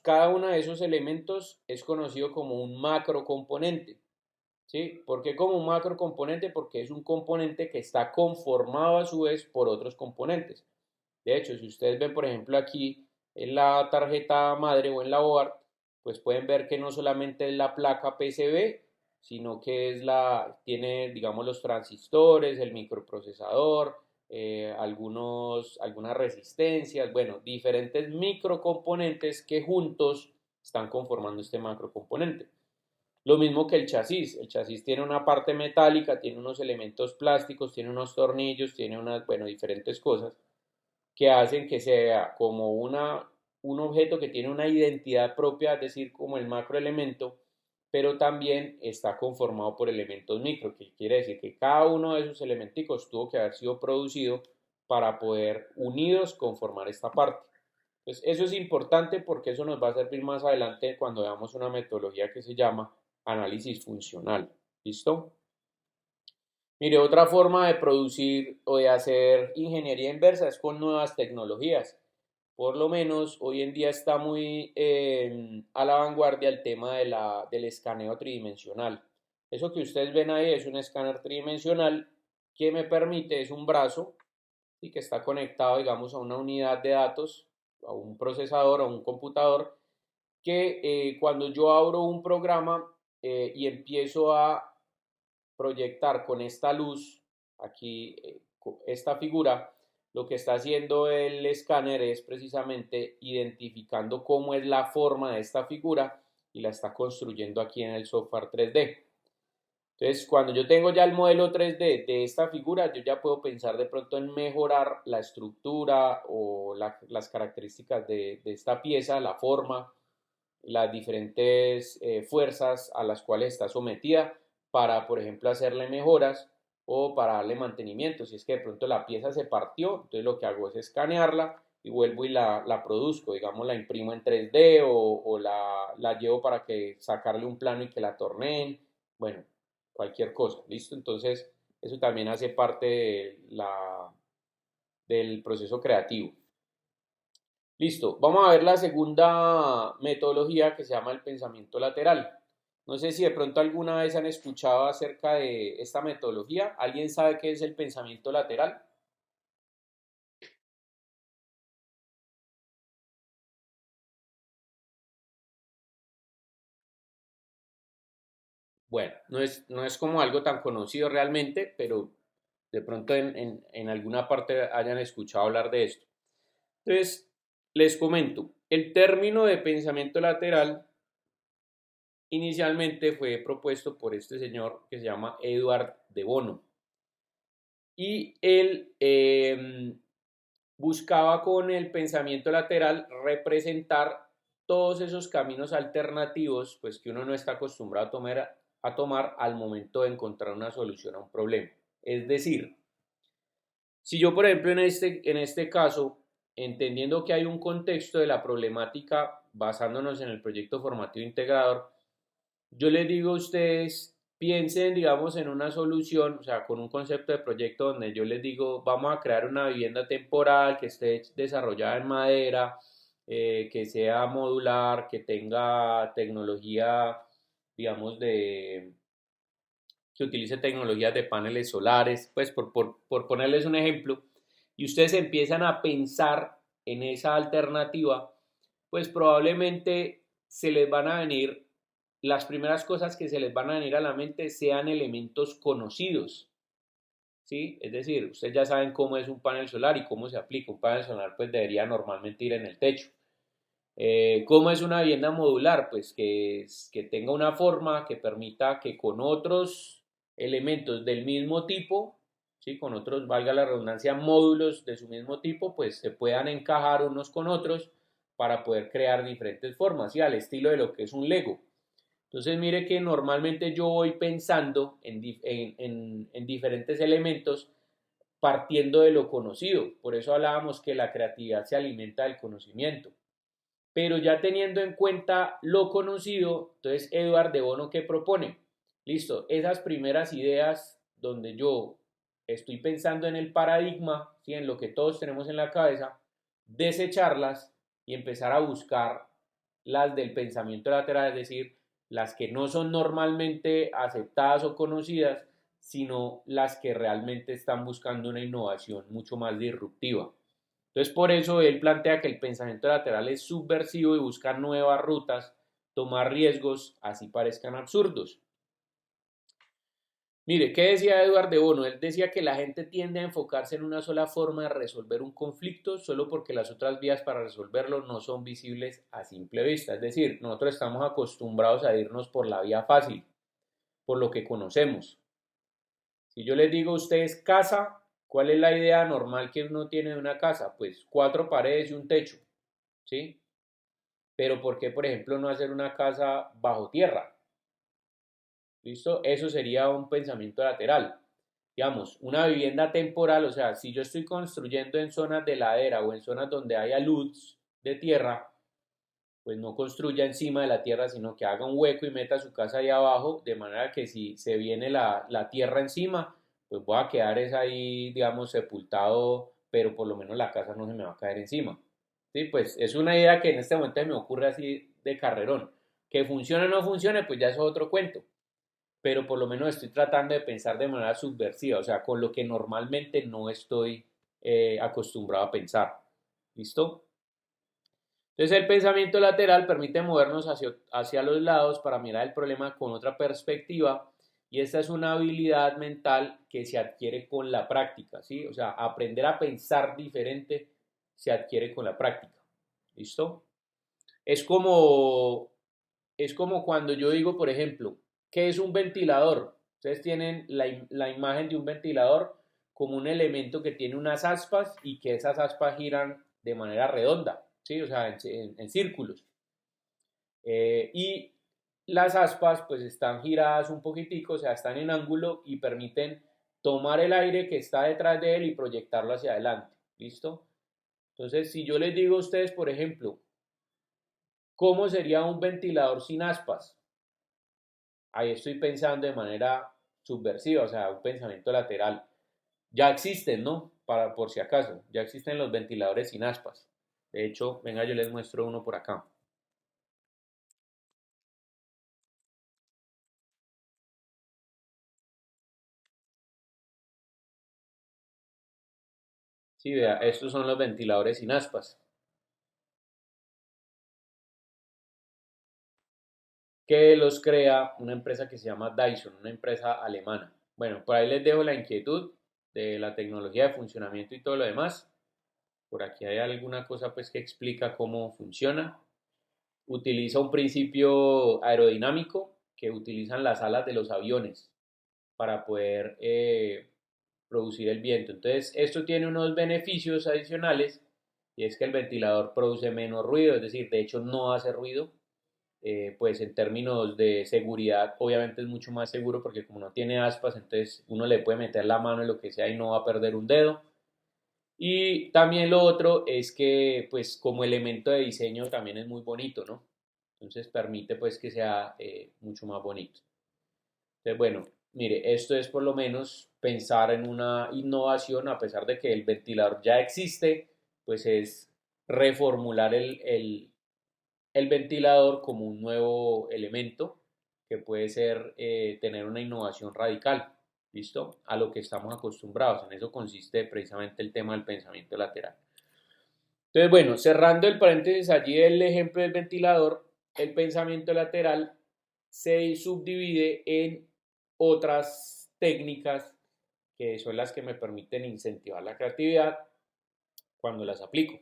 Cada uno de esos elementos es conocido como un macrocomponente. ¿Sí? ¿Por qué como un macrocomponente? Porque es un componente que está conformado a su vez por otros componentes. De hecho, si ustedes ven, por ejemplo, aquí en la tarjeta madre o en la board, pues pueden ver que no solamente es la placa PCB, sino que tiene, digamos, los transistores, el microprocesador, algunas resistencias, bueno, diferentes microcomponentes que juntos están conformando este macrocomponente. Lo mismo que el chasis tiene una parte metálica, tiene unos elementos plásticos, tiene unos tornillos, tiene diferentes cosas que hacen que sea como un objeto que tiene una identidad propia, es decir, como el macroelemento, pero también está conformado por elementos micro, que quiere decir que cada uno de esos elementicos tuvo que haber sido producido para poder unidos conformar esta parte. Entonces, eso es importante porque eso nos va a servir más adelante cuando veamos una metodología que se llama análisis funcional. ¿Listo? Mire, otra forma de producir o de hacer ingeniería inversa es con nuevas tecnologías. Por lo menos hoy en día está muy a la vanguardia el tema del escaneo tridimensional. Eso que ustedes ven ahí es un escáner tridimensional que me permite, es un brazo y que está conectado, digamos, a una unidad de datos, a un procesador, a un computador, que cuando yo abro un programa y empiezo a proyectar con esta luz, aquí, esta figura, lo que está haciendo el escáner es precisamente identificando cómo es la forma de esta figura y la está construyendo aquí en el software 3D. Entonces, cuando yo tengo ya el modelo 3D de esta figura, yo ya puedo pensar de pronto en mejorar la estructura o las características de esta pieza, la forma, las diferentes fuerzas a las cuales está sometida para, por ejemplo, hacerle mejoras o para darle mantenimiento. Si es que de pronto la pieza se partió, entonces lo que hago es escanearla y vuelvo y la produzco, digamos, la imprimo en 3D o la llevo para que sacarle un plano y que la torneen, bueno, cualquier cosa, ¿listo? Entonces, eso también hace parte del proceso creativo. Listo, vamos a ver la segunda metodología que se llama el pensamiento lateral. No sé si de pronto alguna vez han escuchado acerca de esta metodología. ¿Alguien sabe qué es el pensamiento lateral? Bueno, no es como algo tan conocido realmente, pero de pronto en alguna parte hayan escuchado hablar de esto. Entonces, les comento, el término de pensamiento lateral inicialmente fue propuesto por este señor que se llama Edward de Bono. Y él buscaba con el pensamiento lateral representar todos esos caminos alternativos pues, que uno no está acostumbrado a tomar al momento de encontrar una solución a un problema. Es decir, si yo, por ejemplo, en este caso, entendiendo que hay un contexto de la problemática basándonos en el proyecto formativo integrador, yo les digo a ustedes, piensen, digamos, en una solución, o sea, con un concepto de proyecto donde yo les digo, vamos a crear una vivienda temporal que esté desarrollada en madera, que sea modular, que tenga tecnología, digamos, que utilice tecnologías de paneles solares, pues por ponerles un ejemplo, y ustedes empiezan a pensar en esa alternativa, pues probablemente se les van a venir las primeras cosas que se les van a venir a la mente sean elementos conocidos, ¿sí? Es decir, ustedes ya saben cómo es un panel solar y cómo se aplica. Un panel solar pues debería normalmente ir en el techo. ¿Cómo es una vivienda modular? Pues que tenga una forma que permita que con otros elementos del mismo tipo, ¿sí? Con otros, valga la redundancia, módulos de su mismo tipo, pues se puedan encajar unos con otros para poder crear diferentes formas, ¿sí? Al estilo de lo que es un Lego. Entonces mire que normalmente yo voy pensando en diferentes elementos partiendo de lo conocido. Por eso hablábamos que la creatividad se alimenta del conocimiento. Pero ya teniendo en cuenta lo conocido, entonces Eduard de Bono, ¿qué propone? Listo, esas primeras ideas donde yo estoy pensando en el paradigma, ¿sí? En lo que todos tenemos en la cabeza, desecharlas y empezar a buscar las del pensamiento lateral, es decir, las que no son normalmente aceptadas o conocidas, sino las que realmente están buscando una innovación mucho más disruptiva. Entonces, por eso él plantea que el pensamiento lateral es subversivo y busca nuevas rutas, tomar riesgos, así parezcan absurdos. Mire, ¿qué decía Eduard de Bono? Él decía que la gente tiende a enfocarse en una sola forma de resolver un conflicto solo porque las otras vías para resolverlo no son visibles a simple vista. Es decir, nosotros estamos acostumbrados a irnos por la vía fácil, por lo que conocemos. Si yo les digo a ustedes casa, ¿cuál es la idea normal que uno tiene de una casa? Pues 4 paredes y un techo, ¿sí? Pero ¿por qué, por ejemplo, no hacer una casa bajo tierra? ¿Listo? Eso sería un pensamiento lateral. Digamos, una vivienda temporal, o sea, si yo estoy construyendo en zonas de ladera o en zonas donde haya luz de tierra, pues no construya encima de la tierra, sino que haga un hueco y meta su casa ahí abajo, de manera que si se viene la tierra encima, pues voy a quedar es ahí, digamos, sepultado, pero por lo menos la casa no se me va a caer encima. Sí, pues es una idea que en este momento me ocurre así de carrerón. Que funcione o no funcione, pues ya es otro cuento. Pero por lo menos estoy tratando de pensar de manera subversiva, o sea, con lo que normalmente no estoy acostumbrado a pensar. ¿Listo? Entonces el pensamiento lateral permite movernos hacia los lados para mirar el problema con otra perspectiva y esta es una habilidad mental que se adquiere con la práctica, ¿sí? O sea, aprender a pensar diferente se adquiere con la práctica. ¿Listo? Es como, es como cuando yo digo, por ejemplo, ¿qué es un ventilador? Ustedes tienen la imagen de un ventilador como un elemento que tiene unas aspas y que esas aspas giran de manera redonda, ¿sí? O sea, en círculos. Y las aspas pues están giradas un poquitico, o sea, están en ángulo y permiten tomar el aire que está detrás de él y proyectarlo hacia adelante. ¿Listo? Entonces, si yo les digo a ustedes, por ejemplo, ¿cómo sería un ventilador sin aspas? Ahí estoy pensando de manera subversiva, o sea, un pensamiento lateral. Ya existen, ¿no? Por si acaso, ya existen los ventiladores sin aspas. De hecho, venga, yo les muestro uno por acá. Sí, vea, estos son los ventiladores sin aspas, que los crea una empresa que se llama Dyson, una empresa alemana. Bueno, por ahí les dejo la inquietud de la tecnología de funcionamiento y todo lo demás. Por aquí hay alguna cosa pues que explica cómo funciona. Utiliza un principio aerodinámico que utilizan las alas de los aviones para poder producir el viento. Entonces, esto tiene unos beneficios adicionales y es que el ventilador produce menos ruido, es decir, de hecho no hace ruido. Pues en términos de seguridad, obviamente es mucho más seguro porque como no tiene aspas, entonces uno le puede meter la mano en lo que sea y no va a perder un dedo. Y también lo otro es que, pues, como elemento de diseño también es muy bonito, ¿no? Entonces permite, pues, que sea mucho más bonito. Entonces, bueno, mire, esto es por lo menos pensar en una innovación, a pesar de que el ventilador ya existe, pues es reformular el ventilador como un nuevo elemento que puede ser tener una innovación radical, ¿listo? A lo que estamos acostumbrados. En eso consiste precisamente el tema del pensamiento lateral. Entonces, bueno, cerrando el paréntesis allí del ejemplo del ventilador, el pensamiento lateral se subdivide en otras técnicas que son las que me permiten incentivar la creatividad cuando las aplico.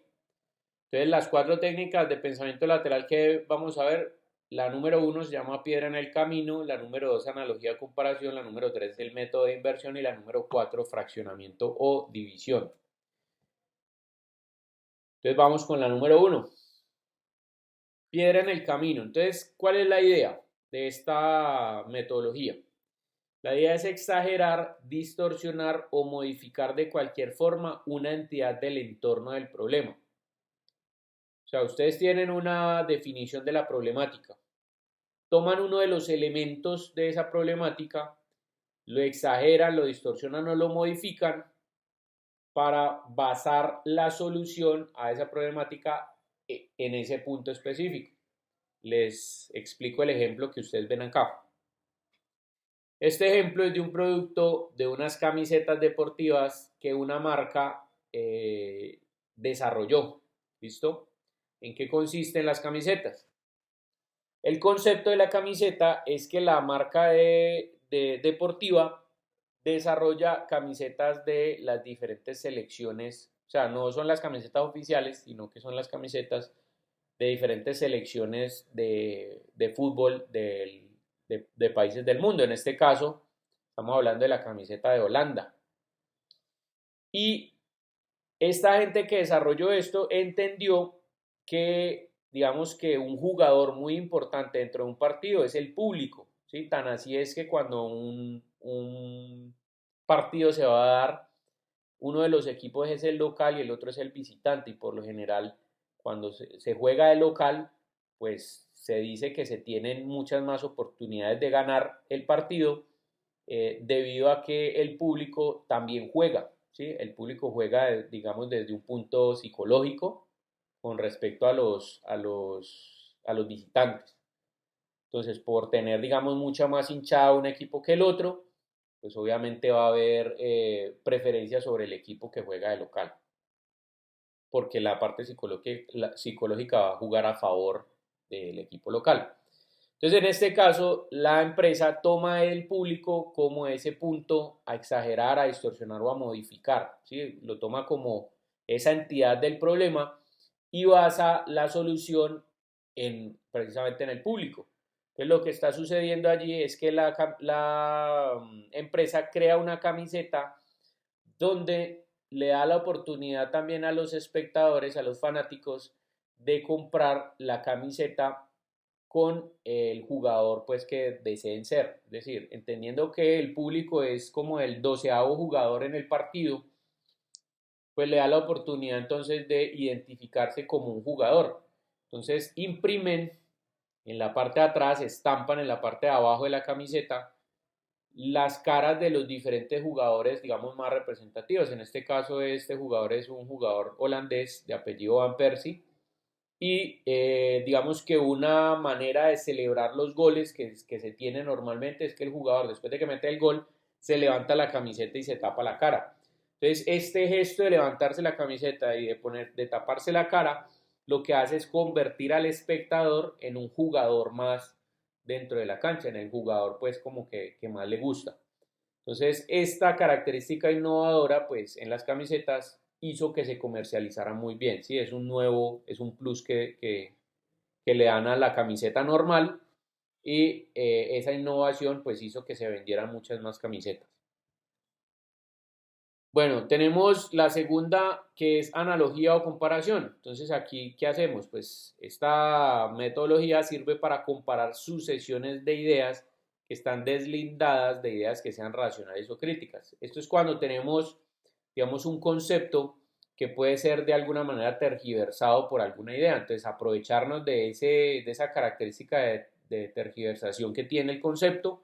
Entonces, las 4 técnicas de pensamiento lateral que vamos a ver, la número 1 se llama piedra en el camino, la número 2 analogía de comparación, la número 3 el método de inversión y la número 4 fraccionamiento o división. Entonces vamos con la número 1. Piedra en el camino. Entonces, ¿cuál es la idea de esta metodología? La idea es exagerar, distorsionar o modificar de cualquier forma una entidad del entorno del problema. O sea, ustedes tienen una definición de la problemática. Toman uno de los elementos de esa problemática, lo exageran, lo distorsionan o lo modifican para basar la solución a esa problemática en ese punto específico. Les explico el ejemplo que ustedes ven acá. Este ejemplo es de un producto de unas camisetas deportivas que una marca desarrolló. ¿Listo? ¿En qué consisten las camisetas? El concepto de la camiseta es que la marca deportiva desarrolla camisetas de las diferentes selecciones, o sea, no son las camisetas oficiales, sino que son las camisetas de diferentes selecciones de fútbol de países del mundo. En este caso, estamos hablando de la camiseta de Holanda. Y esta gente que desarrolló esto entendió que, digamos que un jugador muy importante dentro de un partido es el público, ¿sí? Tan así es que cuando un partido se va a dar, uno de los equipos es el local y el otro es el visitante, y por lo general cuando se juega de local, pues se dice que se tienen muchas más oportunidades de ganar el partido debido a que el público también juega, ¿sí? El público juega, digamos, desde un punto psicológico con respecto a los visitantes. Entonces, por tener, digamos, mucha más hinchada un equipo que el otro, pues obviamente va a haber preferencia sobre el equipo que juega de local, porque la parte psicológica va a jugar a favor del equipo local. Entonces, en este caso, la empresa toma el público como ese punto a exagerar, a distorsionar o a modificar, ¿sí? Lo toma como esa entidad del problema y basa la solución precisamente en el público. Entonces, lo que está sucediendo allí es que la empresa crea una camiseta donde le da la oportunidad también a los espectadores, a los fanáticos, de comprar la camiseta con el jugador pues que deseen ser, es decir, entendiendo que el público es como el 12º jugador en el partido, pues le da la oportunidad entonces de identificarse como un jugador. Entonces imprimen en la parte de atrás, estampan en la parte de abajo de la camiseta las caras de los diferentes jugadores, digamos, más representativos. En este caso, este jugador es un jugador holandés de apellido Van Persie. Y digamos que una manera de celebrar los goles que se tiene normalmente es que el jugador, después de que mete el gol, se levanta la camiseta y se tapa la cara. Entonces, este gesto de levantarse la camiseta y de taparse la cara, lo que hace es convertir al espectador en un jugador más dentro de la cancha, en el jugador pues como que más le gusta. Entonces, esta característica innovadora pues en las camisetas hizo que se comercializara muy bien, ¿sí? Es un plus que le dan a la camiseta normal y esa innovación pues hizo que se vendieran muchas más camisetas. Bueno, tenemos la segunda que es analogía o comparación. Entonces aquí, ¿qué hacemos? Pues esta metodología sirve para comparar sucesiones de ideas que están deslindadas de ideas que sean racionales o críticas. Esto es cuando tenemos, digamos, un concepto que puede ser de alguna manera tergiversado por alguna idea. Entonces aprovecharnos de esa característica de tergiversación que tiene el concepto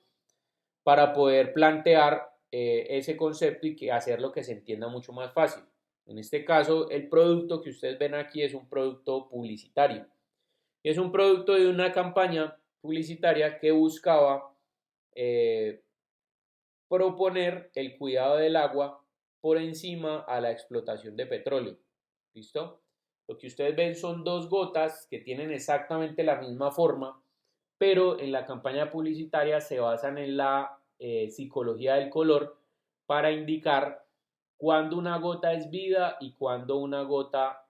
para poder plantear ese concepto y hacerlo que se entienda mucho más fácil. En este caso, el producto que ustedes ven aquí es un producto publicitario. Es un producto de una campaña publicitaria que buscaba proponer el cuidado del agua por encima a la explotación de petróleo. ¿Listo? Lo que ustedes ven son 2 gotas que tienen exactamente la misma forma, pero en la campaña publicitaria se basan en la psicología del color para indicar cuándo una gota es vida y cuándo una gota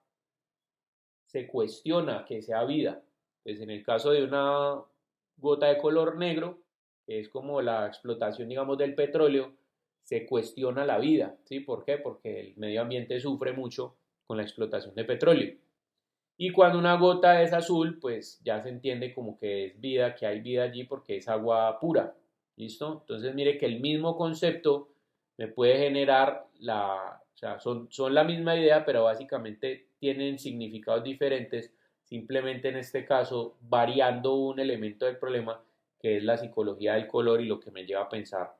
se cuestiona que sea vida. Pues en el caso de una gota de color negro, que es como la explotación, digamos, del petróleo, se cuestiona la vida, ¿sí? ¿Por qué? Porque el medio ambiente sufre mucho con la explotación de petróleo. Y cuando una gota es azul, pues ya se entiende como que es vida, que hay vida allí porque es agua pura. ¿Listo? Entonces mire que el mismo concepto me puede generar o sea, son la misma idea, pero básicamente tienen significados diferentes, simplemente en este caso variando un elemento del problema que es la psicología del color y lo que me lleva a pensar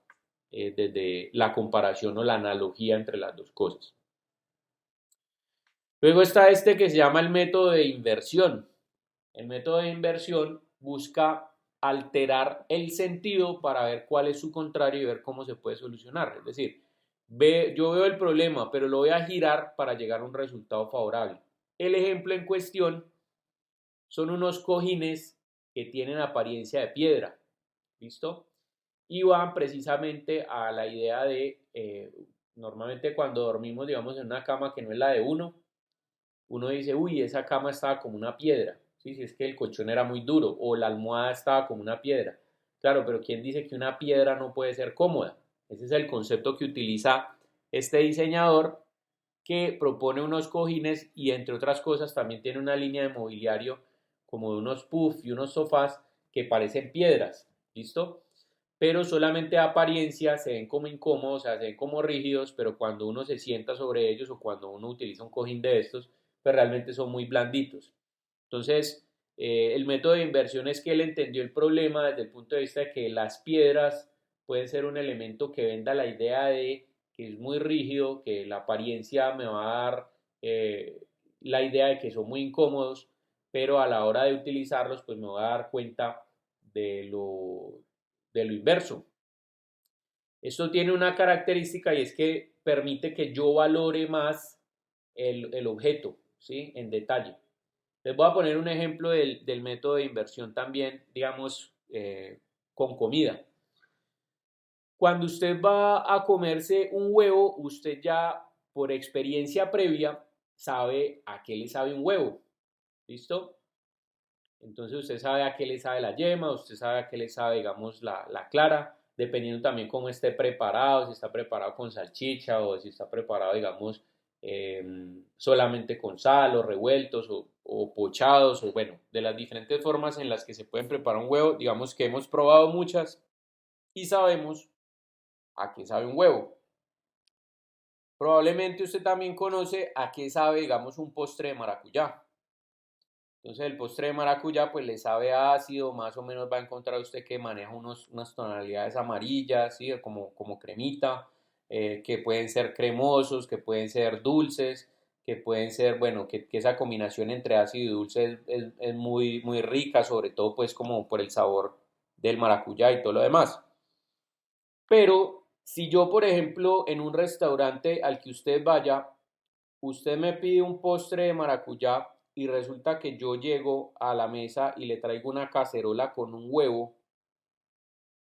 desde la comparación o la analogía entre las dos cosas. Luego está este que se llama el método de inversión. El método de inversión busca alterar el sentido para ver cuál es su contrario y ver cómo se puede solucionar. Es decir, yo veo el problema, pero lo voy a girar para llegar a un resultado favorable. El ejemplo en cuestión son unos cojines que tienen apariencia de piedra. ¿Listo? Y van precisamente a la idea de, normalmente cuando dormimos, digamos, en una cama que no es la de uno dice, uy, esa cama estaba como una piedra, ¿sí? Si es que el colchón era muy duro o la almohada estaba como una piedra. Claro, pero ¿quién dice que una piedra no puede ser cómoda? Ese es el concepto que utiliza este diseñador que propone unos cojines y entre otras cosas también tiene una línea de mobiliario como de unos puffs y unos sofás que parecen piedras, ¿listo? Pero solamente a apariencia se ven como incómodos, o sea, se ven como rígidos, pero cuando uno se sienta sobre ellos o cuando uno utiliza un cojín de estos, pues realmente son muy blanditos. Entonces, el método de inversión es que él entendió el problema desde el punto de vista de que las piedras pueden ser un elemento que venda la idea de que es muy rígido, que la apariencia me va a dar la idea de que son muy incómodos, pero a la hora de utilizarlos, pues me voy a dar cuenta de lo inverso. Esto tiene una característica y es que permite que yo valore más el objeto, ¿sí? En detalle. Les voy a poner un ejemplo del método de inversión también, digamos, con comida. Cuando usted va a comerse un huevo, usted ya por experiencia previa sabe a qué le sabe un huevo. ¿Listo? Entonces usted sabe a qué le sabe la yema, usted sabe a qué le sabe, digamos, la clara, dependiendo también cómo esté preparado, si está preparado con salchicha o si está preparado, digamos, solamente con sal o revueltos o pochados o bueno, de las diferentes formas en las que se pueden preparar un huevo, digamos que hemos probado muchas y sabemos a qué sabe un huevo. Probablemente usted también conoce a qué sabe, digamos, un postre de maracuyá. Entonces el postre de maracuyá pues le sabe ácido, más o menos va a encontrar usted que maneja unas tonalidades amarillas, ¿sí? Como cremita, que pueden ser cremosos, que pueden ser dulces, que pueden ser, bueno, que esa combinación entre ácido y dulce es muy, muy rica, sobre todo pues como por el sabor del maracuyá y todo lo demás. Pero si yo, por ejemplo, en un restaurante al que usted vaya, usted me pide un postre de maracuyá y resulta que yo llego a la mesa y le traigo una cacerola con un huevo,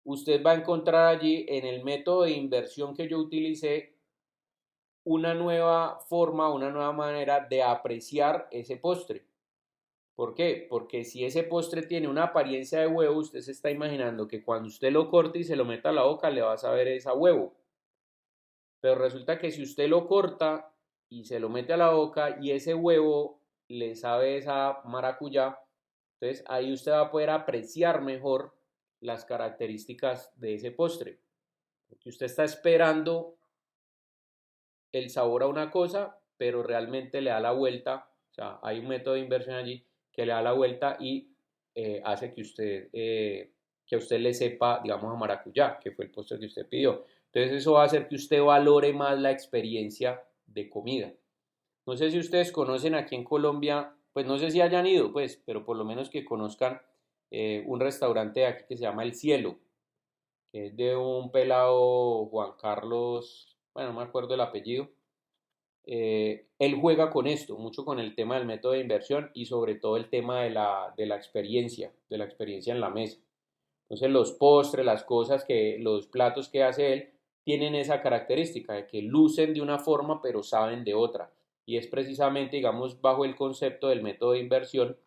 usted va a encontrar allí en el método de inversión que yo utilicé una nueva forma, una nueva manera de apreciar ese postre. ¿Por qué? Porque si ese postre tiene una apariencia de huevo, usted se está imaginando que cuando usted lo corte y se lo meta a la boca, le va a saber esa huevo. Pero resulta que si usted lo corta y se lo mete a la boca y ese huevo le sabe esa maracuyá, entonces ahí usted va a poder apreciar mejor las características de ese postre. Porque usted está esperando el sabor a una cosa, pero realmente le da la vuelta. O sea, hay un método de inversión allí que le da la vuelta y hace que a usted le sepa, digamos, a maracuyá, que fue el postre que usted pidió. Entonces eso va a hacer que usted valore más la experiencia de comida. No sé si ustedes conocen aquí en Colombia, pues no sé si hayan ido, pues, pero por lo menos que conozcan un restaurante de aquí que se llama El Cielo, que es de un pelado Juan Carlos, bueno, no me acuerdo el apellido, él juega con esto, mucho con el tema del método de inversión y sobre todo el tema de la experiencia en la mesa. Entonces los postres, los platos que hace él tienen esa característica de que lucen de una forma pero saben de otra. Y es precisamente, digamos, bajo el concepto del método de inversión,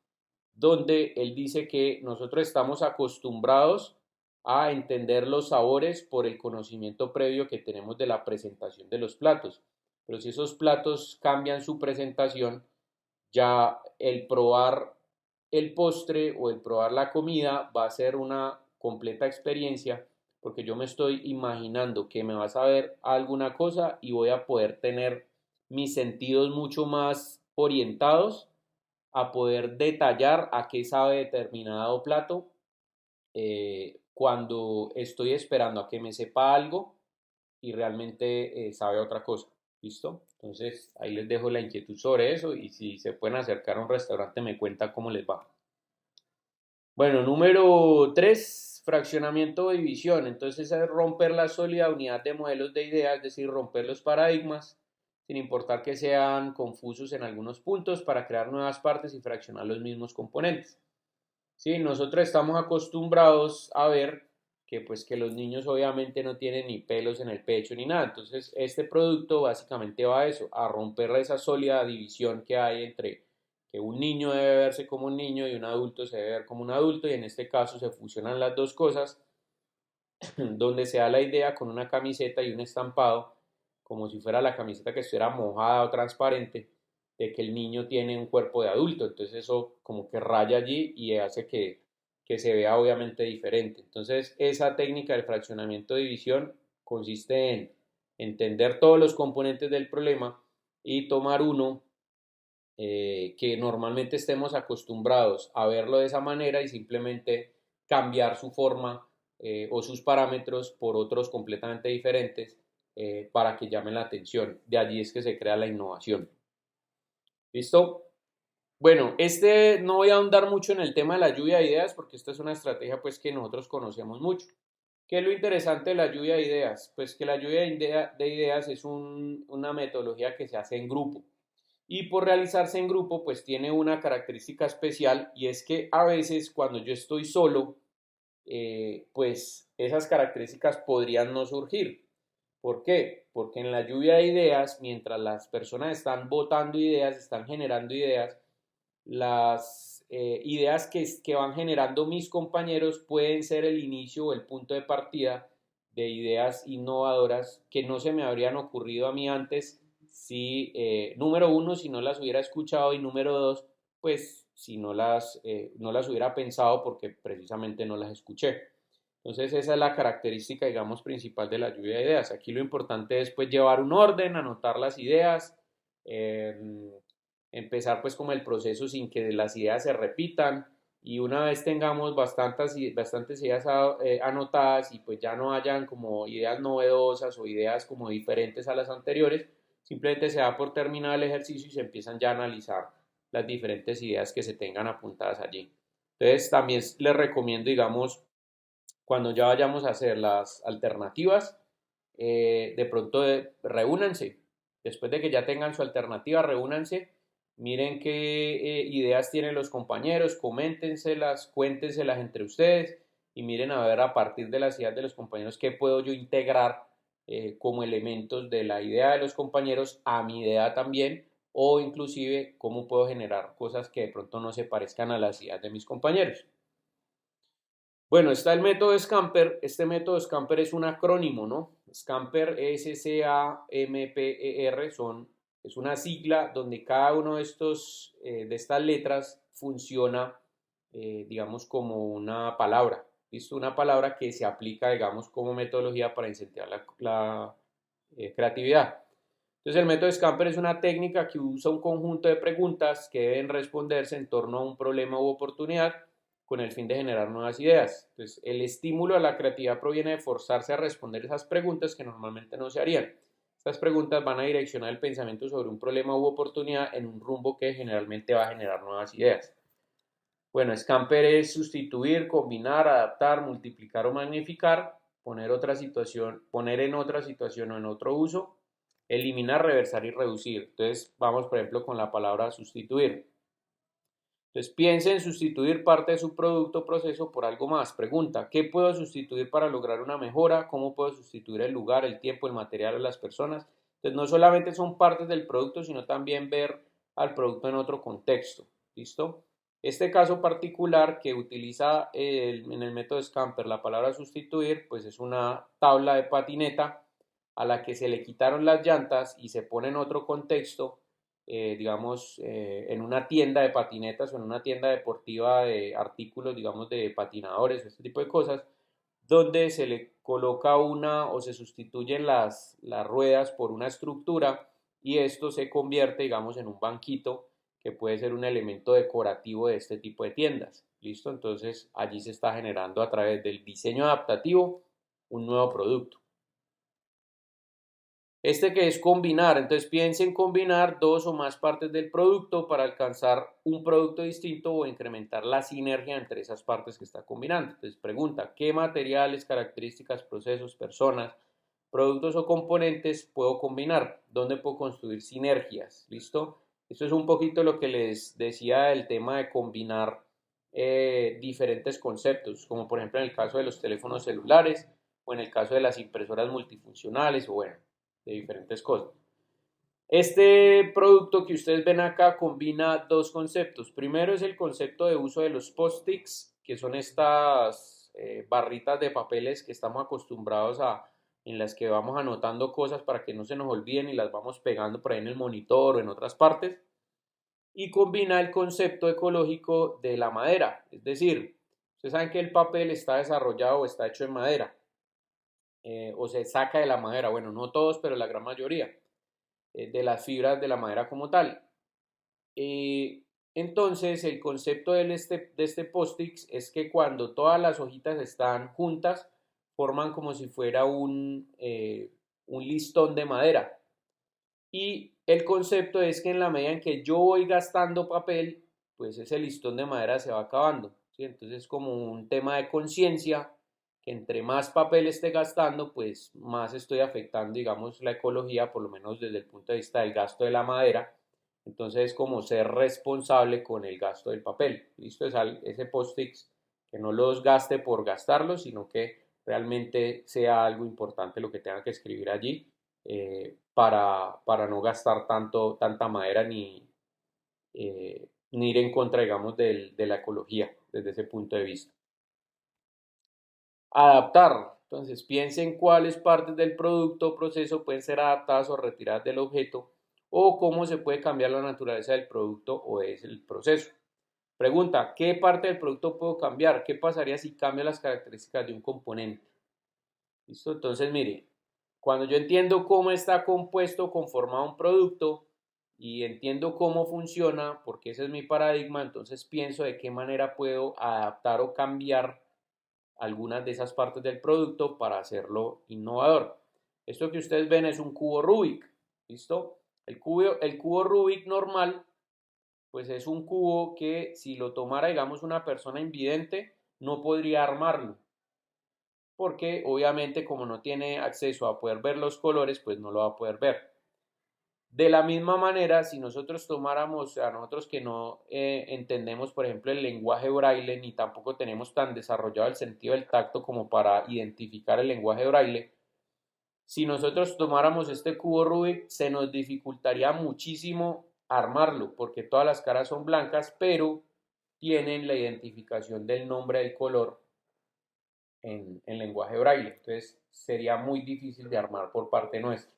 donde él dice que nosotros estamos acostumbrados a entender los sabores por el conocimiento previo que tenemos de la presentación de los platos. Pero si esos platos cambian su presentación, ya el probar el postre o el probar la comida va a ser una completa experiencia porque yo me estoy imaginando que me va a saber alguna cosa y voy a poder tener mis sentidos mucho más orientados a poder detallar a qué sabe determinado plato cuando estoy esperando a que me sepa algo y realmente sabe otra cosa. ¿Listo? Entonces ahí les dejo la inquietud sobre eso y si se pueden acercar a un restaurante me cuenta cómo les va. Bueno, número 3, fraccionamiento o división. Entonces es romper la sólida unidad de modelos de ideas, es decir, romper los paradigmas, sin importar que sean confusos en algunos puntos, para crear nuevas partes y fraccionar los mismos componentes. ¿Sí? Nosotros estamos acostumbrados a ver que, pues, que los niños obviamente no tienen ni pelos en el pecho ni nada. Entonces este producto básicamente va a eso, a romper esa sólida división que hay entre que un niño debe verse como un niño y un adulto se debe ver como un adulto, y en este caso se fusionan las dos cosas, donde se da la idea con una camiseta y un estampado, como si fuera la camiseta que estuviera mojada o transparente, de que el niño tiene un cuerpo de adulto. Entonces eso como que raya allí y hace que se vea obviamente diferente. Entonces esa técnica del fraccionamiento de división consiste en entender todos los componentes del problema y tomar uno que normalmente estemos acostumbrados a verlo de esa manera y simplemente cambiar su forma o sus parámetros por otros completamente diferentes para que llamen la atención. De allí es que se crea la innovación. ¿Listo? Bueno, no voy a ahondar mucho en el tema de la lluvia de ideas porque esta es una estrategia pues que nosotros conocemos mucho. ¿Qué es lo interesante de la lluvia de ideas? Pues que la lluvia de ideas es una metodología que se hace en grupo. Y por realizarse en grupo, pues tiene una característica especial y es que a veces cuando yo estoy solo, pues esas características podrían no surgir. ¿Por qué? Porque en la lluvia de ideas, mientras las personas están votando ideas, están generando ideas, las ideas que van generando mis compañeros pueden ser el inicio o el punto de partida de ideas innovadoras que no se me habrían ocurrido a mí antes si, número uno, si no las hubiera escuchado y número dos, pues si no las hubiera pensado porque precisamente no las escuché. Entonces esa es la característica, digamos, principal de la lluvia de ideas. Aquí lo importante es pues llevar un orden, anotar las ideas, empezar pues como el proceso sin que las ideas se repitan y una vez tengamos bastantes ideas anotadas y pues ya no hayan como ideas novedosas o ideas como diferentes a las anteriores, simplemente se da por terminado el ejercicio y se empiezan ya a analizar las diferentes ideas que se tengan apuntadas allí. Entonces también les recomiendo, digamos, cuando ya vayamos a hacer las alternativas, de pronto reúnanse. Después de que ya tengan su alternativa, reúnanse, miren qué ideas tienen los compañeros, coméntenselas, cuéntenselas entre ustedes y miren a ver a partir de las ideas de los compañeros qué puedo yo integrar como elementos de la idea de los compañeros a mi idea también, o inclusive cómo puedo generar cosas que de pronto no se parezcan a las ideas de mis compañeros. Bueno, está el método Scamper. Este método Scamper es un acrónimo, ¿no? Scamper, S-C-A-M-P-E-R, es una sigla donde cada uno de estas letras funciona, digamos, como una palabra. ¿Listo? Una palabra que se aplica, digamos, como metodología para incentivar la creatividad. Entonces, el método Scamper es una técnica que usa un conjunto de preguntas que deben responderse en torno a un problema u oportunidad con el fin de generar nuevas ideas. Entonces, el estímulo a la creatividad proviene de forzarse a responder esas preguntas que normalmente no se harían. Estas preguntas van a direccionar el pensamiento sobre un problema u oportunidad en un rumbo que generalmente va a generar nuevas ideas. Bueno, Scamper es sustituir, combinar, adaptar, multiplicar o magnificar, poner en otra situación o en otro uso, eliminar, reversar y reducir. Entonces vamos, por ejemplo, con la palabra sustituir. Entonces piense en sustituir parte de su producto o proceso por algo más. Pregunta, ¿qué puedo sustituir para lograr una mejora? ¿Cómo puedo sustituir el lugar, el tiempo, el material o las personas? Entonces no solamente son partes del producto, sino también ver al producto en otro contexto. ¿Listo? Este caso particular que utiliza en el método Scamper la palabra sustituir, pues es una tabla de patineta a la que se le quitaron las llantas y se pone en otro contexto, digamos, en una tienda de patinetas o en una tienda deportiva de artículos, digamos, de patinadores o este tipo de cosas, donde se le coloca una o se sustituyen las ruedas por una estructura y esto se convierte, digamos, en un banquito que puede ser un elemento decorativo de este tipo de tiendas. ¿Listo? Entonces allí se está generando a través del diseño adaptativo un nuevo producto. Este que es combinar, entonces piensen en combinar dos o más partes del producto para alcanzar un producto distinto o incrementar la sinergia entre esas partes que está combinando. Entonces pregunta, ¿qué materiales, características, procesos, personas, productos o componentes puedo combinar? ¿Dónde puedo construir sinergias? ¿Listo? Esto es un poquito lo que les decía del tema de combinar diferentes conceptos, como por ejemplo en el caso de los teléfonos celulares o en el caso de las impresoras multifuncionales o bueno, de diferentes cosas. Este producto que ustedes ven acá combina dos conceptos. Primero es el concepto de uso de los post-its, que son estas barritas de papeles que estamos acostumbrados en las que vamos anotando cosas para que no se nos olviden y las vamos pegando por ahí en el monitor o en otras partes. Y combina el concepto ecológico de la madera. Es decir, ustedes saben que el papel está desarrollado o está hecho en madera. O se saca de la madera, bueno, no todos, pero la gran mayoría, de las fibras de la madera como tal. Entonces, el concepto de este post-it es que cuando todas las hojitas están juntas, forman como si fuera un listón de madera. Y el concepto es que en la medida en que yo voy gastando papel, pues ese listón de madera se va acabando, ¿sí? Entonces es como un tema de conciencia que entre más papel esté gastando, pues más estoy afectando, digamos, la ecología, por lo menos desde el punto de vista del gasto de la madera. Entonces es como ser responsable con el gasto del papel. ¿Listo? Ese post-it que no los gaste por gastarlos, sino que realmente sea algo importante lo que tenga que escribir allí para no gastar tanta madera ni ir en contra, digamos, de la ecología desde ese punto de vista. Adaptar. Entonces, piensen cuáles partes del producto o proceso pueden ser adaptadas o retiradas del objeto o cómo se puede cambiar la naturaleza del producto o del proceso. Pregunta, ¿qué parte del producto puedo cambiar? ¿Qué pasaría si cambio las características de un componente? ¿Listo? Entonces, mire, cuando yo entiendo cómo está compuesto o conformado un producto y entiendo cómo funciona, porque ese es mi paradigma, entonces pienso de qué manera puedo adaptar o cambiar algunas de esas partes del producto para hacerlo innovador. Esto que ustedes ven es un cubo Rubik, ¿listo? El cubo Rubik normal, pues es un cubo que si lo tomara, digamos, una persona invidente, no podría armarlo, porque obviamente como no tiene acceso a poder ver los colores, pues no lo va a poder ver. De la misma manera, si nosotros tomáramos a nosotros que no entendemos, por ejemplo, el lenguaje braille, ni tampoco tenemos tan desarrollado el sentido del tacto como para identificar el lenguaje braille, si nosotros tomáramos este cubo Rubik, se nos dificultaría muchísimo armarlo, porque todas las caras son blancas, pero tienen la identificación del nombre del color en lenguaje braille. Entonces sería muy difícil de armar por parte nuestra.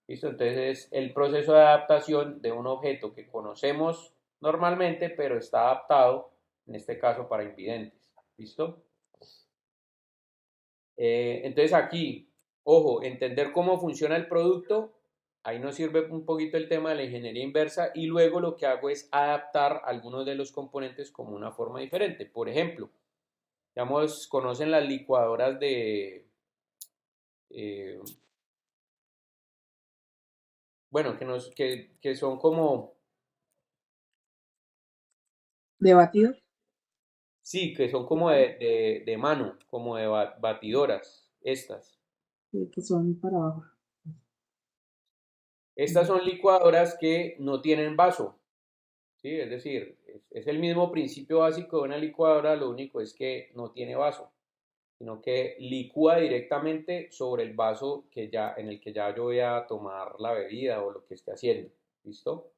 ¿Listo? Entonces es el proceso de adaptación de un objeto que conocemos normalmente, pero está adaptado, en este caso, para invidentes. ¿Listo? Entonces aquí, ojo, entender cómo funciona el producto, ahí nos sirve un poquito el tema de la ingeniería inversa y luego lo que hago es adaptar algunos de los componentes como una forma diferente. Por ejemplo, digamos, conocen las licuadoras eh, bueno, que son como, Debatido. sí, que son como de mano, como de batidoras, estas. Que son para abajo. Estas son licuadoras que no tienen vaso, ¿sí? Es decir, es el mismo principio básico de una licuadora, lo único es que no tiene vaso, sino que licúa directamente sobre el vaso en el que ya yo voy a tomar la bebida o lo que esté haciendo. ¿Listo?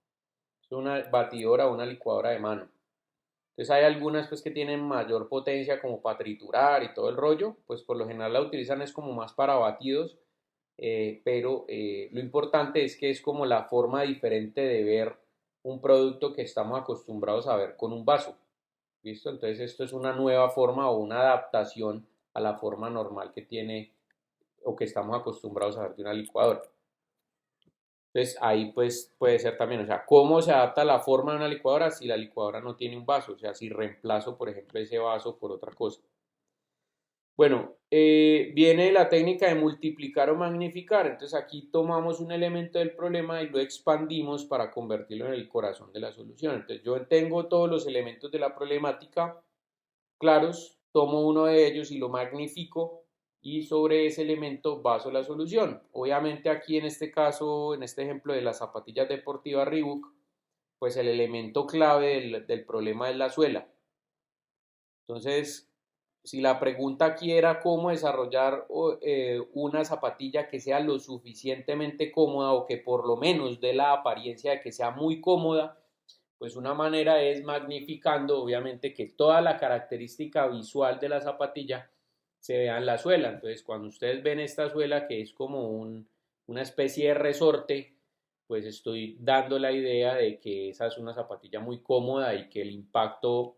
Es una batidora o una licuadora de mano. Entonces hay algunas pues que tienen mayor potencia como para triturar y todo el rollo, pues por lo general la utilizan es como más para batidos, pero lo importante es que es como la forma diferente de ver un producto que estamos acostumbrados a ver con un vaso. ¿Listo? Entonces esto es una nueva forma o una adaptación a la forma normal que tiene o que estamos acostumbrados a ver de una licuadora. Entonces ahí pues puede ser también, o sea, cómo se adapta la forma de una licuadora si la licuadora no tiene un vaso, o sea, si reemplazo, por ejemplo, ese vaso por otra cosa. Bueno, viene la técnica de multiplicar o magnificar. Entonces aquí tomamos un elemento del problema y lo expandimos para convertirlo en el corazón de la solución. Entonces yo tengo todos los elementos de la problemática claros, tomo uno de ellos y lo magnifico y sobre ese elemento baso la solución. Obviamente aquí en este caso, en este ejemplo de las zapatillas deportivas Reebok, pues el elemento clave del problema es la suela. Entonces, si la pregunta aquí era cómo desarrollar una zapatilla que sea lo suficientemente cómoda o que por lo menos dé la apariencia de que sea muy cómoda, pues una manera es magnificando, obviamente, que toda la característica visual de la zapatilla se vea en la suela. Entonces, cuando ustedes ven esta suela que es como una especie de resorte, pues estoy dando la idea de que esa es una zapatilla muy cómoda y que el impacto,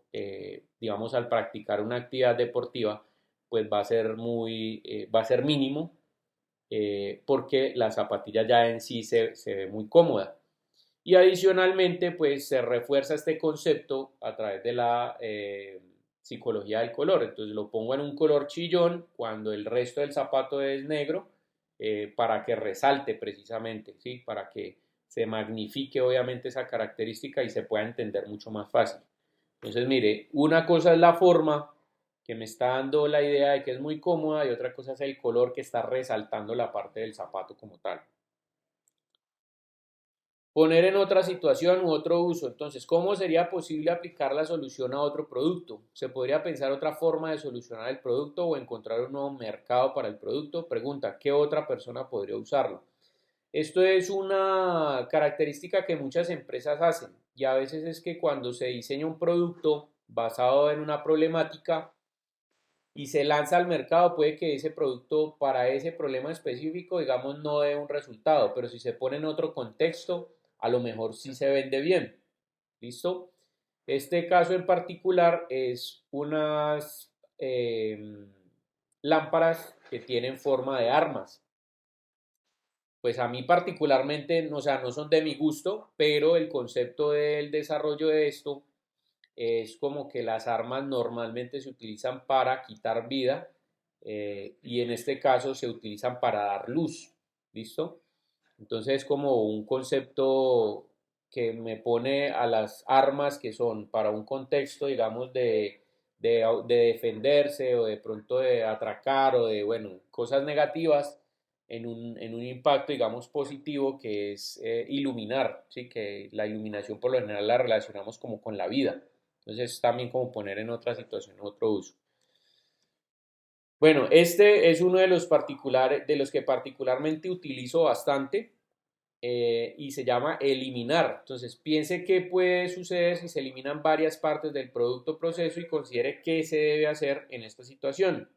digamos, al practicar una actividad deportiva, pues va a ser mínimo, porque la zapatilla ya en sí se ve muy cómoda. Y adicionalmente, pues se refuerza este concepto a través de la psicología del color. Entonces lo pongo en un color chillón cuando el resto del zapato es negro, para que resalte precisamente, ¿sí? Para que se magnifique obviamente esa característica y se pueda entender mucho más fácil. Entonces, mire, una cosa es la forma que me está dando la idea de que es muy cómoda y otra cosa es el color que está resaltando la parte del zapato como tal. Poner en otra situación u otro uso. Entonces, ¿cómo sería posible aplicar la solución a otro producto? ¿Se podría pensar otra forma de solucionar el producto o encontrar un nuevo mercado para el producto? Pregunta, ¿qué otra persona podría usarlo? Esto es una característica que muchas empresas hacen y a veces es que cuando se diseña un producto basado en una problemática y se lanza al mercado, puede que ese producto para ese problema específico, digamos, no dé un resultado, pero si se pone en otro contexto, a lo mejor sí se vende bien. ¿Listo? Este caso en particular es unas lámparas que tienen forma de armas. Pues a mí particularmente, o sea, no son de mi gusto, pero el concepto del desarrollo de esto es como que las armas normalmente se utilizan para quitar vida, y en este caso se utilizan para dar luz. ¿Listo? Entonces es como un concepto que me pone a las armas que son para un contexto, digamos, de defenderse o de pronto de atracar o de, bueno, cosas negativas en un impacto, digamos, positivo que es iluminar, ¿sí? Que la iluminación por lo general la relacionamos como con la vida. Entonces es también como poner en otra situación otro uso. Bueno, este es uno de los particulares, de los que particularmente utilizo bastante, y se llama eliminar. Entonces piense qué puede suceder si se eliminan varias partes del producto o proceso y considere qué se debe hacer en esta situación.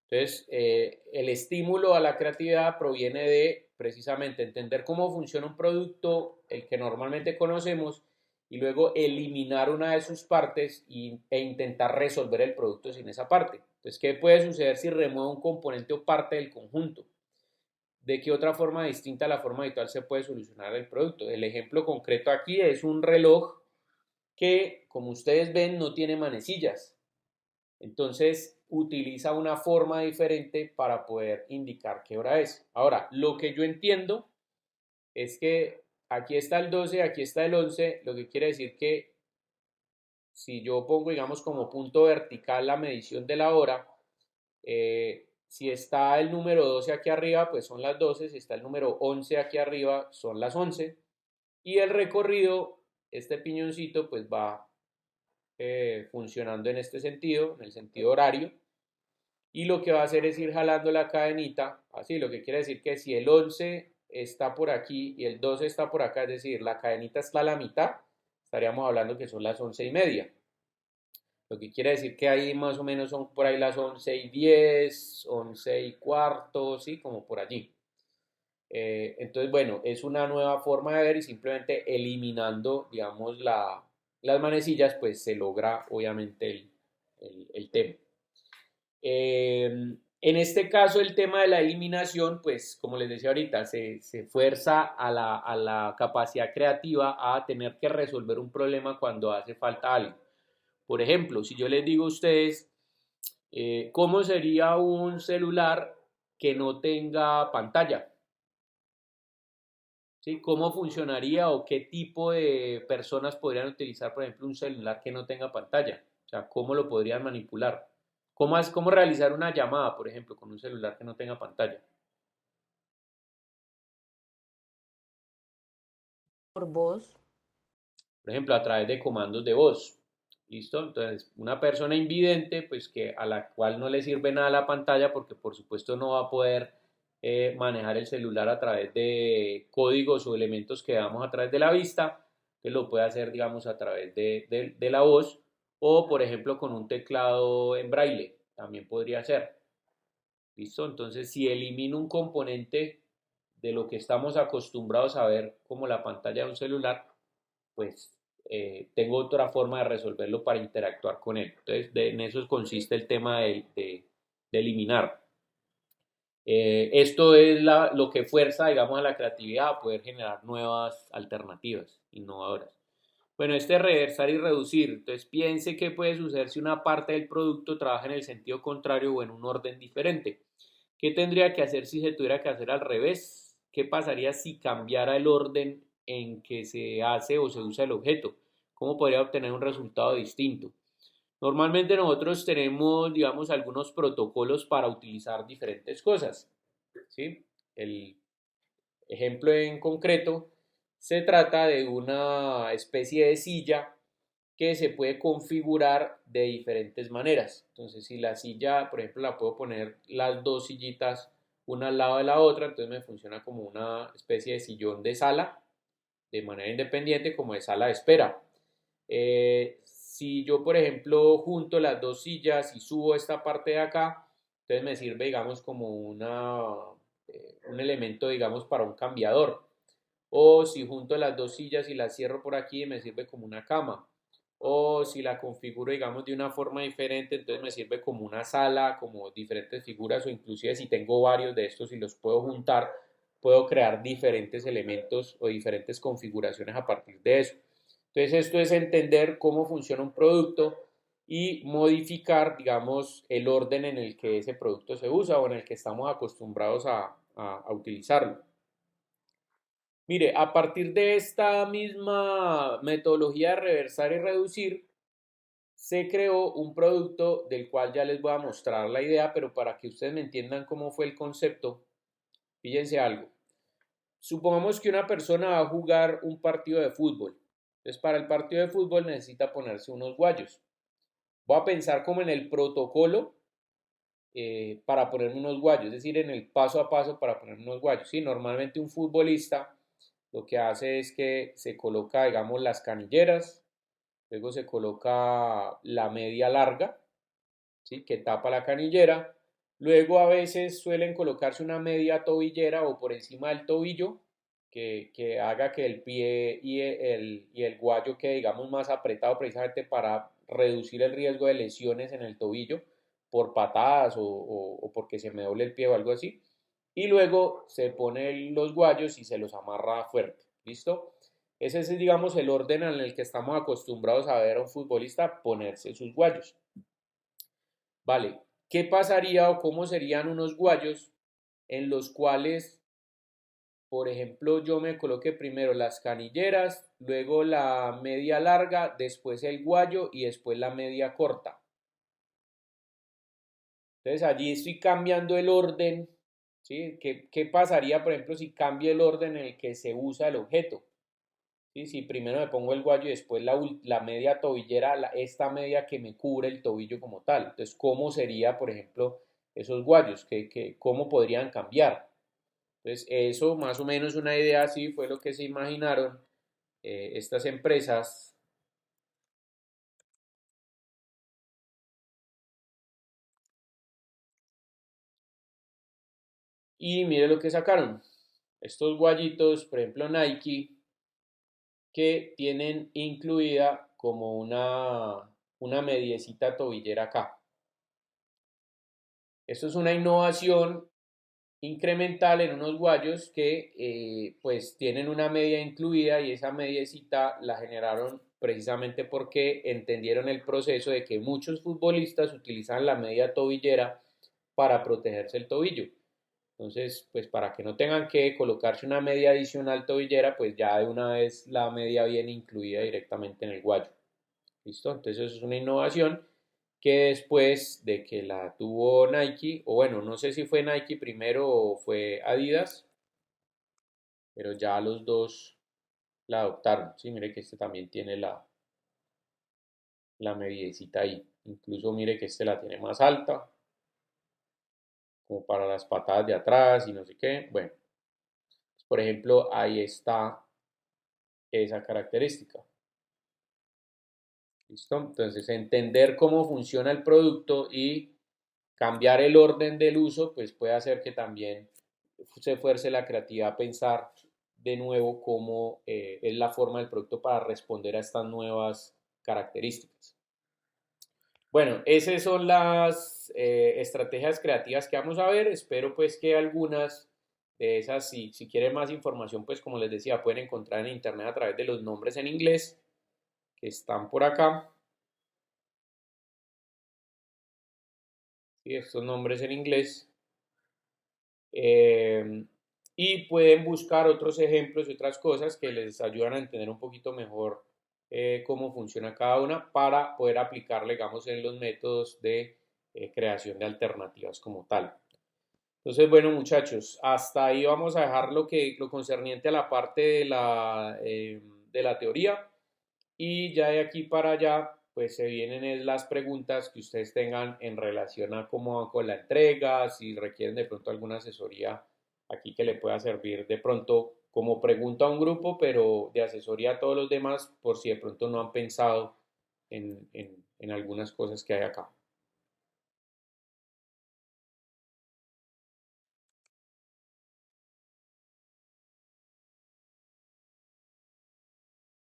Entonces, el estímulo a la creatividad proviene de precisamente entender cómo funciona un producto, el que normalmente conocemos, y luego eliminar una de sus partes e intentar resolver el producto sin esa parte. Entonces, ¿qué puede suceder si remuevo un componente o parte del conjunto? ¿De qué otra forma distinta a la forma habitual se puede solucionar el producto? El ejemplo concreto aquí es un reloj que, como ustedes ven, no tiene manecillas. Entonces utiliza una forma diferente para poder indicar qué hora es. Ahora, lo que yo entiendo es que aquí está el 12, aquí está el 11, lo que quiere decir que si yo pongo, digamos, como punto vertical la medición de la hora, si está el número 12 aquí arriba, pues son las 12, si está el número 11 aquí arriba, son las 11, y el recorrido, este piñoncito, pues va funcionando en este sentido, en el sentido horario, y lo que va a hacer es ir jalando la cadenita, así, lo que quiere decir que si el 11 está por aquí y el 12 está por acá, es decir, la cadenita está a la mitad, estaríamos hablando que son las 11:30. Lo que quiere decir que ahí más o menos son por ahí las 11:10, 11:15, ¿sí? Como por allí. Entonces, bueno, es una nueva forma de ver y simplemente eliminando, digamos, las manecillas, pues se logra obviamente el tema. En este caso, el tema de la eliminación, pues como les decía ahorita, se fuerza a la capacidad creativa a tener que resolver un problema cuando hace falta algo. Por ejemplo, si yo les digo a ustedes, ¿cómo sería un celular que no tenga pantalla? ¿Sí? ¿Cómo funcionaría o qué tipo de personas podrían utilizar, por ejemplo, un celular que no tenga pantalla? O sea, ¿cómo lo podrían manipular? ¿Cómo realizar una llamada, por ejemplo, con un celular que no tenga pantalla? Por voz. Por ejemplo, a través de comandos de voz. ¿Listo? Entonces, una persona invidente, pues que a la cual no le sirve nada la pantalla, porque por supuesto no va a poder manejar el celular a través de códigos o elementos que damos a través de la vista, que lo puede hacer, digamos, a través de la voz, o por ejemplo con un teclado en braille, también podría ser. ¿Listo? Entonces, si elimino un componente de lo que estamos acostumbrados a ver como la pantalla de un celular, pues tengo otra forma de resolverlo para interactuar con él. Entonces, en eso consiste el tema de eliminar. Esto es lo que fuerza, digamos, a la creatividad a poder generar nuevas alternativas innovadoras. Bueno, este reversar y reducir. Entonces, piense qué puede suceder si una parte del producto trabaja en el sentido contrario o en un orden diferente. ¿Qué tendría que hacer si se tuviera que hacer al revés? ¿Qué pasaría si cambiara el orden en que se hace o se usa el objeto? ¿Cómo podría obtener un resultado distinto? Normalmente nosotros tenemos, digamos, algunos protocolos para utilizar diferentes cosas, ¿sí? El ejemplo en concreto se trata de una especie de silla que se puede configurar de diferentes maneras. Entonces, si la silla, por ejemplo, la puedo poner las dos sillitas una al lado de la otra, entonces me funciona como una especie de sillón de sala, de manera independiente, como de sala de espera. Si yo, por ejemplo, junto las dos sillas y subo esta parte de acá, entonces me sirve, digamos, como un elemento, digamos, para un cambiador. O si junto las dos sillas y las cierro por aquí, me sirve como una cama. O si la configuro, digamos, de una forma diferente, entonces me sirve como una sala, como diferentes figuras, o inclusive si tengo varios de estos y los puedo juntar, puedo crear diferentes elementos o diferentes configuraciones a partir de eso. Entonces esto es entender cómo funciona un producto y modificar, digamos, el orden en el que ese producto se usa o en el que estamos acostumbrados a utilizarlo. Mire, a partir de esta misma metodología de reversar y reducir, se creó un producto del cual ya les voy a mostrar la idea, pero para que ustedes me entiendan cómo fue el concepto, fíjense algo. Supongamos que una persona va a jugar un partido de fútbol. Entonces, para el partido de fútbol necesita ponerse unos guayos. Voy a pensar como en el protocolo para ponerme unos guayos, es decir, en el paso a paso para ponerme unos guayos. Sí, normalmente un futbolista lo que hace es que se coloca, digamos, las canilleras, luego se coloca la media larga, ¿sí? Que tapa la canillera, luego a veces suelen colocarse una media tobillera o por encima del tobillo, que haga que el pie y el guayo quede, digamos, más apretado precisamente para reducir el riesgo de lesiones en el tobillo por patadas o porque se me doble el pie o algo así. Y luego se pone los guayos y se los amarra fuerte. ¿Listo? Ese es, digamos, el orden en el que estamos acostumbrados a ver a un futbolista ponerse sus guayos. Vale, ¿qué pasaría o cómo serían unos guayos en los cuales, por ejemplo, yo me coloque primero las canilleras, luego la media larga, después el guayo y después la media corta? Entonces allí estoy cambiando el orden, ¿sí? ¿Qué pasaría, por ejemplo, si cambio el orden en el que se usa el objeto? ¿Sí? Si primero me pongo el guayo y después la media tobillera, esta media que me cubre el tobillo como tal. Entonces, ¿cómo sería, por ejemplo, esos guayos? ¿Cómo podrían cambiar? Entonces, eso más o menos una idea así fue lo que se imaginaron estas empresas. Y mire lo que sacaron. Estos guayitos, por ejemplo, Nike, que tienen incluida como una mediecita tobillera acá. Esto es una innovación incremental en unos guayos que pues tienen una media incluida y esa mediecita la generaron precisamente porque entendieron el proceso de que muchos futbolistas utilizan la media tobillera para protegerse el tobillo. Entonces, pues para que no tengan que colocarse una media adicional tobillera, pues ya de una vez la media viene incluida directamente en el guayo. ¿Listo? Entonces eso es una innovación que después de que la tuvo Nike, o bueno, no sé si fue Nike primero o fue Adidas, pero ya los dos la adoptaron. Sí, mire que este también tiene la mediecita ahí. Incluso mire que este la tiene más alta, como para las patadas de atrás y no sé qué. Bueno, por ejemplo, ahí está esa característica. ¿Listo? Entonces, entender cómo funciona el producto y cambiar el orden del uso, pues puede hacer que también se fuerce la creatividad a pensar de nuevo cómo es la forma del producto para responder a estas nuevas características. Bueno, esas son las estrategias creativas que vamos a ver. Espero pues que algunas de esas, si quieren más información, pues como les decía, pueden encontrar en internet a través de los nombres en inglés que están por acá. ¿Sí? Estos nombres en inglés. Y pueden buscar otros ejemplos y otras cosas que les ayudan a entender un poquito mejor cómo funciona cada una para poder aplicarle, digamos, en los métodos de creación de alternativas como tal. Entonces, bueno, muchachos, hasta ahí vamos a dejar lo concerniente a la parte de la teoría y ya de aquí para allá, pues se vienen las preguntas que ustedes tengan en relación a cómo van con la entrega, si requieren de pronto alguna asesoría aquí que le pueda servir de pronto como pregunta a un grupo, pero de asesoría a todos los demás por si de pronto no han pensado en algunas cosas que hay acá.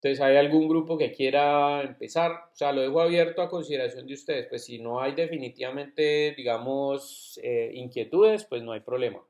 Entonces, ¿hay algún grupo que quiera empezar? O sea, lo dejo abierto a consideración de ustedes. Pues si no hay definitivamente, digamos, inquietudes, pues no hay problema.